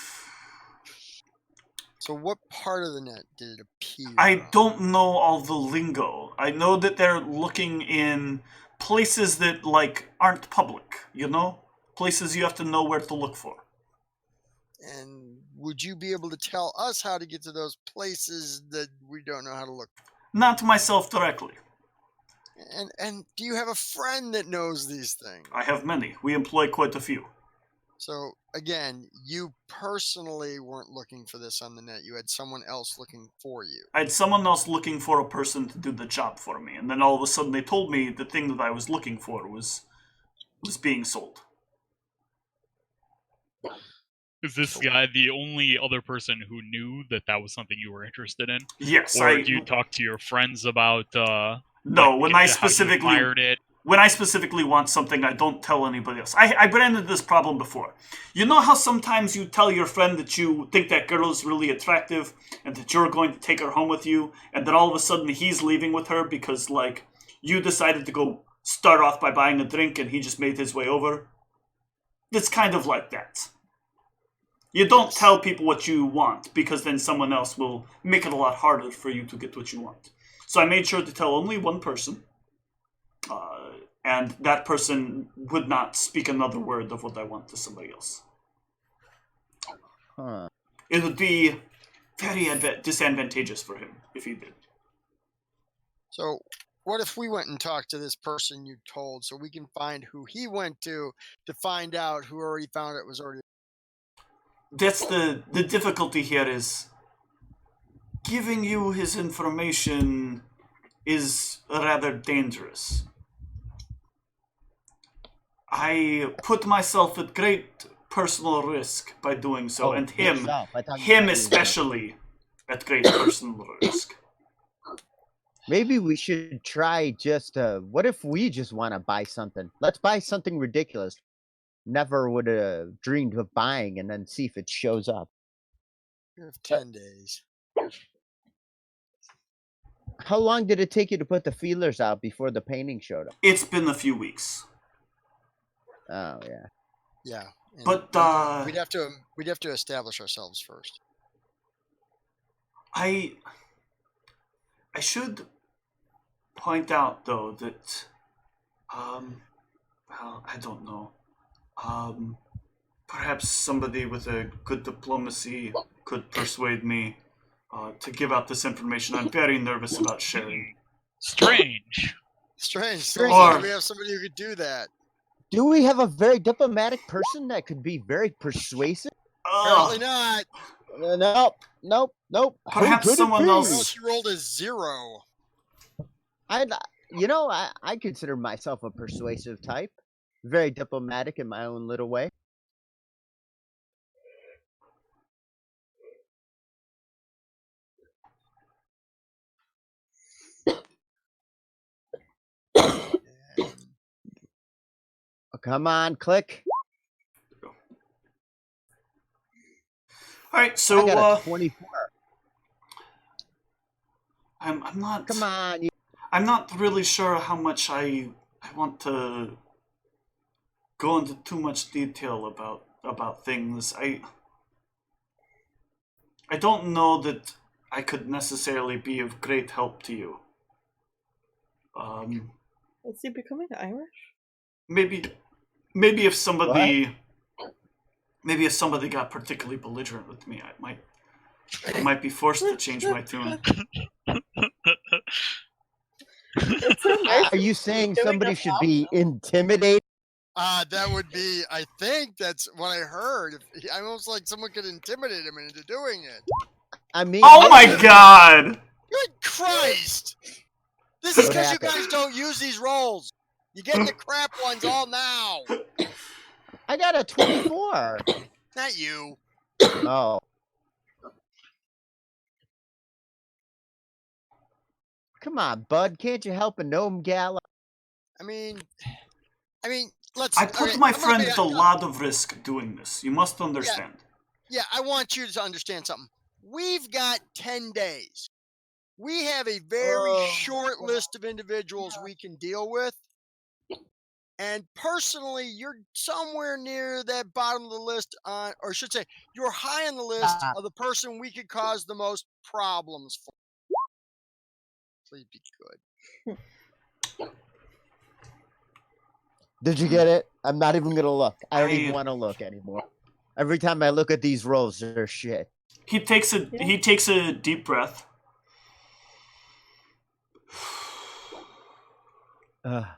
[SPEAKER 5] So what part of the net did it appear
[SPEAKER 1] I
[SPEAKER 5] on?
[SPEAKER 1] don't know all the lingo. I know that they're looking in places that, like, aren't public, you know? Places you have to know where to look for.
[SPEAKER 5] And would you be able to tell us how to get to those places that we don't know how to look?
[SPEAKER 1] Not myself directly.
[SPEAKER 5] And do you have a friend that knows these things?
[SPEAKER 1] I have many. We employ quite a few.
[SPEAKER 5] So again, you personally weren't looking for this on the net. You had someone else looking for you.
[SPEAKER 1] I had someone else looking for a person to do the job for me, and then all of a sudden they told me the thing that I was looking for was being sold.
[SPEAKER 3] Is this guy the only other person who knew that that was something you were interested in?
[SPEAKER 1] Yes,
[SPEAKER 3] Or do you talk to your friends about?
[SPEAKER 1] No,
[SPEAKER 3] like,
[SPEAKER 1] when
[SPEAKER 3] how
[SPEAKER 1] I
[SPEAKER 3] you
[SPEAKER 1] specifically
[SPEAKER 3] admired it.
[SPEAKER 1] when I specifically want something, I don't tell anybody else. I ran into this problem before. You know how sometimes you tell your friend that you think that girl is really attractive and that you're going to take her home with you, and then all of a sudden he's leaving with her because, like, you decided to go start off by buying a drink and he just made his way over? It's kind of like that. You don't tell people what you want because then someone else will make it a lot harder for you to get what you want. So I made sure to tell only one person. And that person would not speak another word of what I want to somebody else.
[SPEAKER 4] Huh.
[SPEAKER 1] It would be very disadvantageous for him if he did.
[SPEAKER 5] So what if we went and talked to this person you told so we can find who he went to find out who already found it was already...
[SPEAKER 1] That's the difficulty here is giving you his information is rather dangerous. I put myself at great personal risk by doing so, and him especially at great personal risk.
[SPEAKER 4] Maybe we should try just, what if we just want to buy something? Let's buy something ridiculous. Never would have dreamed of buying and then see if it shows up.
[SPEAKER 5] You have 10 days.
[SPEAKER 4] How long did it take you to put the feelers out before the painting showed up?
[SPEAKER 1] It's been a few weeks.
[SPEAKER 4] Oh, yeah.
[SPEAKER 5] Yeah.
[SPEAKER 1] But
[SPEAKER 5] we'd have to establish ourselves first.
[SPEAKER 1] I should point out though that well, I don't know. Perhaps somebody with a good diplomacy could persuade me to give out this information. I'm very nervous about sharing.
[SPEAKER 3] Strange.
[SPEAKER 5] So
[SPEAKER 1] Or-
[SPEAKER 5] we have somebody who could do that.
[SPEAKER 4] Do we have a very diplomatic person that could be very persuasive?
[SPEAKER 5] Apparently not.
[SPEAKER 4] Nope. Who
[SPEAKER 1] Perhaps
[SPEAKER 4] could it
[SPEAKER 1] someone
[SPEAKER 4] be?
[SPEAKER 1] else-
[SPEAKER 5] Unless you rolled a 0.
[SPEAKER 4] I consider myself a persuasive type. Very diplomatic in my own little way. Oh, come on, click.
[SPEAKER 1] All right, so
[SPEAKER 4] I got a 24.
[SPEAKER 1] I'm not.
[SPEAKER 4] Come on.
[SPEAKER 1] I'm not really sure how much I want to go into too much detail about things. I don't know that I could necessarily be of great help to you.
[SPEAKER 2] Is he becoming Irish?
[SPEAKER 1] Maybe if somebody got particularly belligerent with me, I might be forced to change my tune.
[SPEAKER 2] It's so nice
[SPEAKER 4] Are you
[SPEAKER 2] of
[SPEAKER 4] saying
[SPEAKER 2] doing
[SPEAKER 4] somebody
[SPEAKER 2] a
[SPEAKER 4] should be intimidated?
[SPEAKER 5] That would be, I think that's what I heard. I almost like someone could intimidate him into doing it.
[SPEAKER 4] I mean,
[SPEAKER 1] Oh my god!
[SPEAKER 5] Good Christ! This is
[SPEAKER 4] What
[SPEAKER 5] because you
[SPEAKER 4] happened?
[SPEAKER 5] guys don't use these rolls. You get the crap ones all now.
[SPEAKER 4] I got a 24.
[SPEAKER 5] Not you.
[SPEAKER 4] Oh. Come on, bud. Can't you help a gnome gal?
[SPEAKER 5] I mean, let's.
[SPEAKER 1] I put
[SPEAKER 5] okay,
[SPEAKER 1] my
[SPEAKER 5] I'm gonna
[SPEAKER 1] friend
[SPEAKER 5] be-
[SPEAKER 1] at a lot of risk doing this. You must understand.
[SPEAKER 5] Yeah, I want you to understand something. We've got 10 days. We have a very short list of individuals we can deal with. And personally, you're somewhere near that bottom of the list on, or I should say, you're high on the list of the person we could cause the most problems for. Please be good.
[SPEAKER 4] Did you get it? I'm not even gonna look. I don't even want to look anymore. Every time I look at these rolls, they're shit.
[SPEAKER 1] He takes a deep breath. I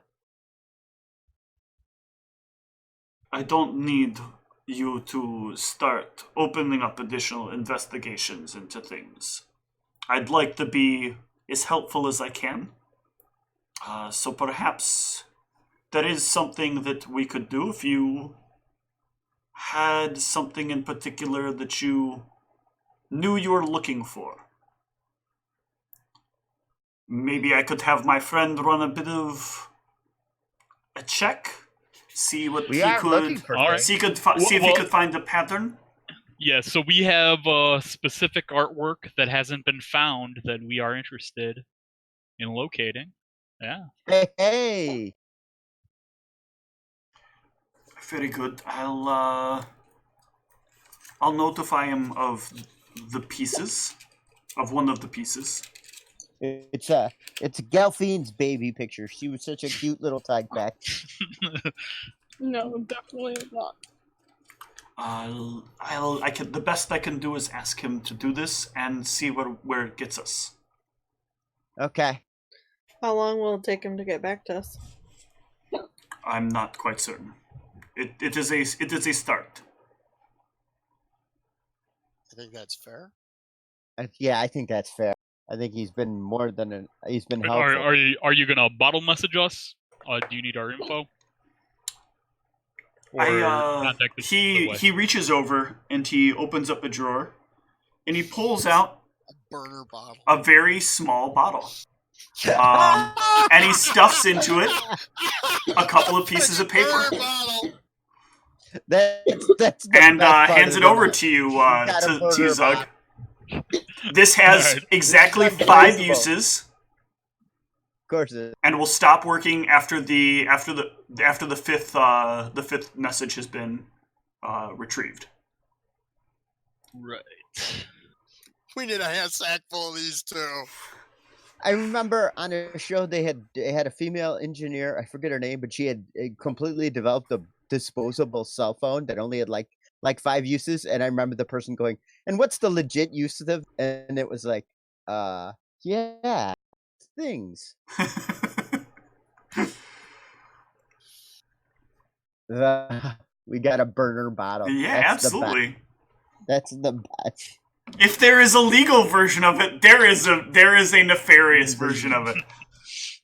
[SPEAKER 1] don't need you to start opening up additional investigations into things. I'd like to be as helpful as I can. So perhaps there is something that we could do if you had something in particular that you knew you were looking for. Maybe I could have my friend run a bit of a check, see what
[SPEAKER 4] We
[SPEAKER 1] he
[SPEAKER 4] are
[SPEAKER 1] could
[SPEAKER 4] looking for
[SPEAKER 3] All right.
[SPEAKER 1] see if he could find a pattern.
[SPEAKER 3] Yeah, so we have specific artwork that hasn't been found that we are interested in locating. Yeah.
[SPEAKER 4] Hey.
[SPEAKER 1] Very good. I'll notify him of the pieces, of one of the pieces.
[SPEAKER 4] It's Gelfine's baby picture. She was such a cute little tyke back.
[SPEAKER 6] No, definitely not.
[SPEAKER 1] The best I can do is ask him to do this and see where it gets us.
[SPEAKER 4] Okay.
[SPEAKER 2] How long will it take him to get back to us?
[SPEAKER 1] I'm not quite certain. It is a start.
[SPEAKER 5] I think that's fair.
[SPEAKER 4] Yeah, I think that's fair. I think he's been he's been helpful.
[SPEAKER 3] Are you gonna bottle message us? Do you need our info? Or contact us another way?
[SPEAKER 1] He reaches over and he opens up a drawer and he pulls out
[SPEAKER 5] A burner bottle.
[SPEAKER 1] a very small bottle. And he stuffs into it a couple of pieces of paper.
[SPEAKER 5] Burner bottle.
[SPEAKER 4] That's the
[SPEAKER 1] And
[SPEAKER 4] best part
[SPEAKER 1] hands
[SPEAKER 4] of
[SPEAKER 1] it
[SPEAKER 4] the
[SPEAKER 1] over
[SPEAKER 4] night.
[SPEAKER 1] to you,
[SPEAKER 4] got a
[SPEAKER 1] to you,
[SPEAKER 4] burner
[SPEAKER 1] Zug.
[SPEAKER 4] bottle.
[SPEAKER 1] This has
[SPEAKER 3] Alright.
[SPEAKER 1] exactly
[SPEAKER 4] It's
[SPEAKER 1] 5
[SPEAKER 4] unbelievable.
[SPEAKER 1] uses,
[SPEAKER 4] Of course it is.
[SPEAKER 1] and will stop working after the fifth message has been retrieved.
[SPEAKER 3] Right.
[SPEAKER 5] We need a hand sack full of these too.
[SPEAKER 4] I remember on a show they had a female engineer. I forget her name, but she had completely developed a disposable cell phone that only had like 5 uses. And I remember the person going, "And what's the legit use of them?" And it was like, yeah, things. We got a burner bottle.
[SPEAKER 1] Yeah,
[SPEAKER 4] That's the best.
[SPEAKER 1] absolutely.
[SPEAKER 4] That's the best.
[SPEAKER 1] If there is a legal version of it, there is a nefarious version of it.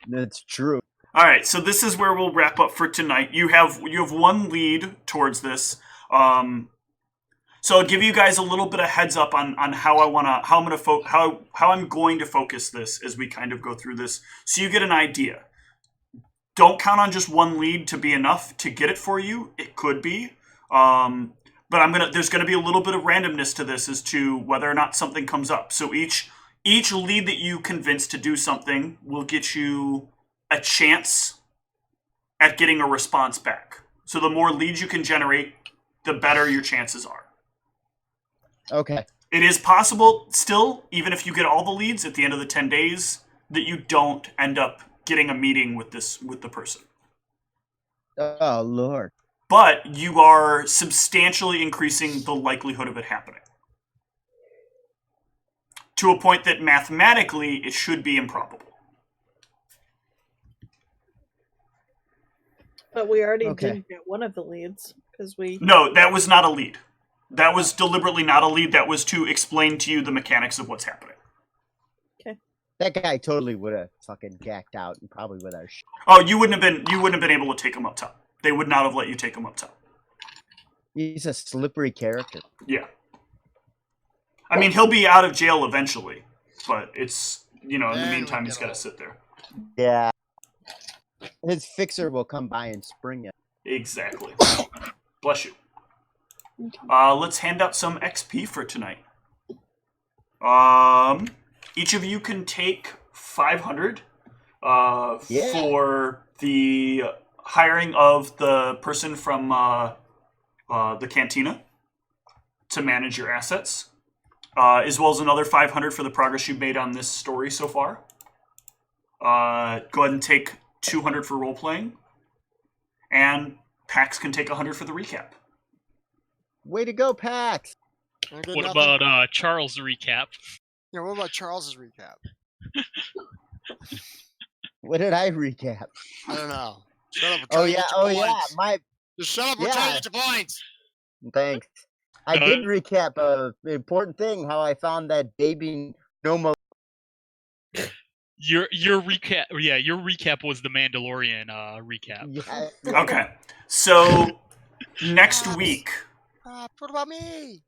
[SPEAKER 4] That's true.
[SPEAKER 1] All right, so this is where we'll wrap up for tonight. You have one lead towards this. So I'll give you guys a little bit of heads up on how I'm going to focus this as we kind of go through this, so you get an idea. Don't count on just one lead to be enough to get it for you. It could be, but there's gonna be a little bit of randomness to this as to whether or not something comes up. So each lead that you convince to do something will get you a chance at getting a response back. So the more leads you can generate, the better your chances are.
[SPEAKER 4] Okay.
[SPEAKER 1] It is possible still, even if you get all the leads at the end of the 10 days, that you don't end up getting a meeting with the person.
[SPEAKER 4] Oh Lord.
[SPEAKER 1] But you are substantially increasing the likelihood of it happening. To a point that mathematically it should be improbable.
[SPEAKER 2] But we already
[SPEAKER 4] Okay.
[SPEAKER 2] didn't get one of the leads because we.
[SPEAKER 1] No, that was not a lead. That was deliberately not a lead. That was to explain to you the mechanics of what's happening.
[SPEAKER 4] That guy totally would have fucking gacked out and probably would have.
[SPEAKER 1] Oh, you wouldn't have been able to take him up top. They would not have let you take him up top.
[SPEAKER 4] He's a slippery character.
[SPEAKER 1] Yeah. I mean, he'll be out of jail eventually, but it's, in the
[SPEAKER 5] Then we
[SPEAKER 1] meantime,
[SPEAKER 5] get
[SPEAKER 1] he's got to
[SPEAKER 5] old.
[SPEAKER 1] sit there.
[SPEAKER 4] Yeah. His fixer will come by and spring it.
[SPEAKER 1] Exactly. Bless you. Let's hand out some XP for tonight. Each of you can take 500
[SPEAKER 4] Yeah.
[SPEAKER 1] for the hiring of the person from the cantina to manage your assets, as well as another 500 for the progress you've made on this story so far. Go ahead and take 200 for role playing, and Pax can take 100 for the recap.
[SPEAKER 4] Way to go, Pax!
[SPEAKER 3] What about Charles' recap?
[SPEAKER 5] Yeah, what about Charles's recap?
[SPEAKER 4] What did I recap?
[SPEAKER 5] I don't know. Shut up. We're
[SPEAKER 4] Oh
[SPEAKER 5] trying to
[SPEAKER 4] yeah,
[SPEAKER 5] get your
[SPEAKER 4] oh yeah,
[SPEAKER 5] points.
[SPEAKER 4] my
[SPEAKER 5] Just shut up. We're trying to get your points.
[SPEAKER 4] thanks. I did recap a important thing. How I found that baby Nomo.
[SPEAKER 3] Your recap, yeah, your recap was the Mandalorian recap.
[SPEAKER 4] Yeah.
[SPEAKER 1] Okay, so next week.
[SPEAKER 5] What about me?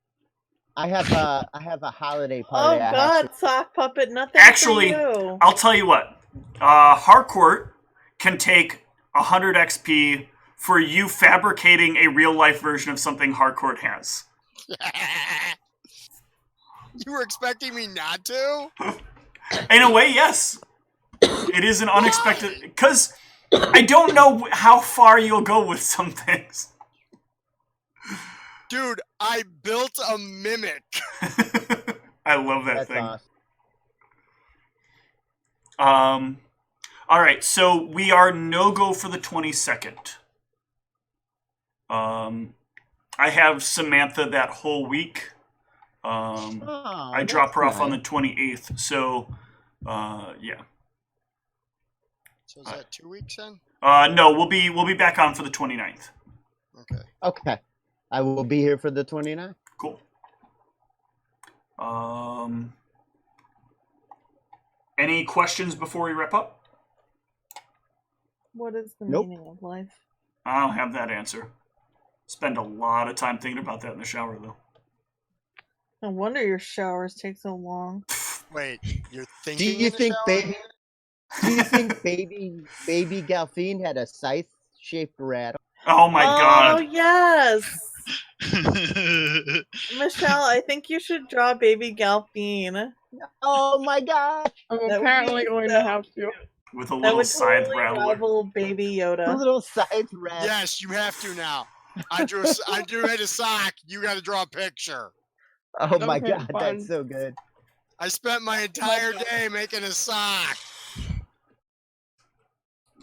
[SPEAKER 4] I have a holiday
[SPEAKER 2] Oh
[SPEAKER 4] party. I have
[SPEAKER 2] God,
[SPEAKER 4] to-
[SPEAKER 2] sock puppet, nothing
[SPEAKER 1] Actually,
[SPEAKER 2] for you.
[SPEAKER 1] I'll tell you what. Harcourt can take 100 XP for you fabricating a real life version of something Harcourt has.
[SPEAKER 5] You were expecting me not to?
[SPEAKER 1] In a way, yes. It is an unexpected... Because I don't know how far you'll go with some things.
[SPEAKER 5] Dude, I built a mimic.
[SPEAKER 1] I love that
[SPEAKER 4] That's
[SPEAKER 1] thing.
[SPEAKER 4] awesome.
[SPEAKER 1] All right, so we are no-go for the 22nd. I have Samantha that whole week. I drop her off on the 28th, so yeah.
[SPEAKER 5] So is that 2 weeks then?
[SPEAKER 1] No, we'll be back on for the 29th.
[SPEAKER 5] Okay.
[SPEAKER 4] Okay. I will be here for the 29th.
[SPEAKER 1] Cool. Any questions before we wrap up?
[SPEAKER 2] What is the
[SPEAKER 4] Nope.
[SPEAKER 2] meaning of life?
[SPEAKER 1] I don't have that answer. Spend a lot of time thinking about that in the shower, though.
[SPEAKER 2] No wonder your showers take so long.
[SPEAKER 5] Wait, you're
[SPEAKER 4] Do
[SPEAKER 5] thinking
[SPEAKER 4] you
[SPEAKER 5] in the
[SPEAKER 4] think
[SPEAKER 5] shower?
[SPEAKER 4] baby? Do you think baby Galfine had a scythe-shaped rattle?
[SPEAKER 1] Oh my
[SPEAKER 2] Oh
[SPEAKER 1] god.
[SPEAKER 2] yes, Michelle. I think you should draw baby Galfine.
[SPEAKER 4] Oh my gosh!
[SPEAKER 6] I'm
[SPEAKER 2] That would
[SPEAKER 6] apparently
[SPEAKER 2] be
[SPEAKER 6] going
[SPEAKER 2] so-
[SPEAKER 6] to have to.
[SPEAKER 1] With a
[SPEAKER 2] That
[SPEAKER 1] little
[SPEAKER 2] would
[SPEAKER 1] scythe
[SPEAKER 2] totally
[SPEAKER 1] rattler.
[SPEAKER 2] rival baby
[SPEAKER 4] A
[SPEAKER 2] Yoda.
[SPEAKER 4] little scythe rattle.
[SPEAKER 5] Yes, you have to now. I drew a sock. You got to draw a picture.
[SPEAKER 4] Oh my
[SPEAKER 6] Okay,
[SPEAKER 4] god,
[SPEAKER 6] fine.
[SPEAKER 4] that's so good.
[SPEAKER 5] I spent my entire day making a sock.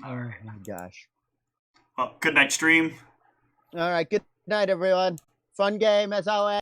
[SPEAKER 4] Oh my gosh.
[SPEAKER 1] Good night, stream.
[SPEAKER 4] All right, good night, everyone. Fun game as always.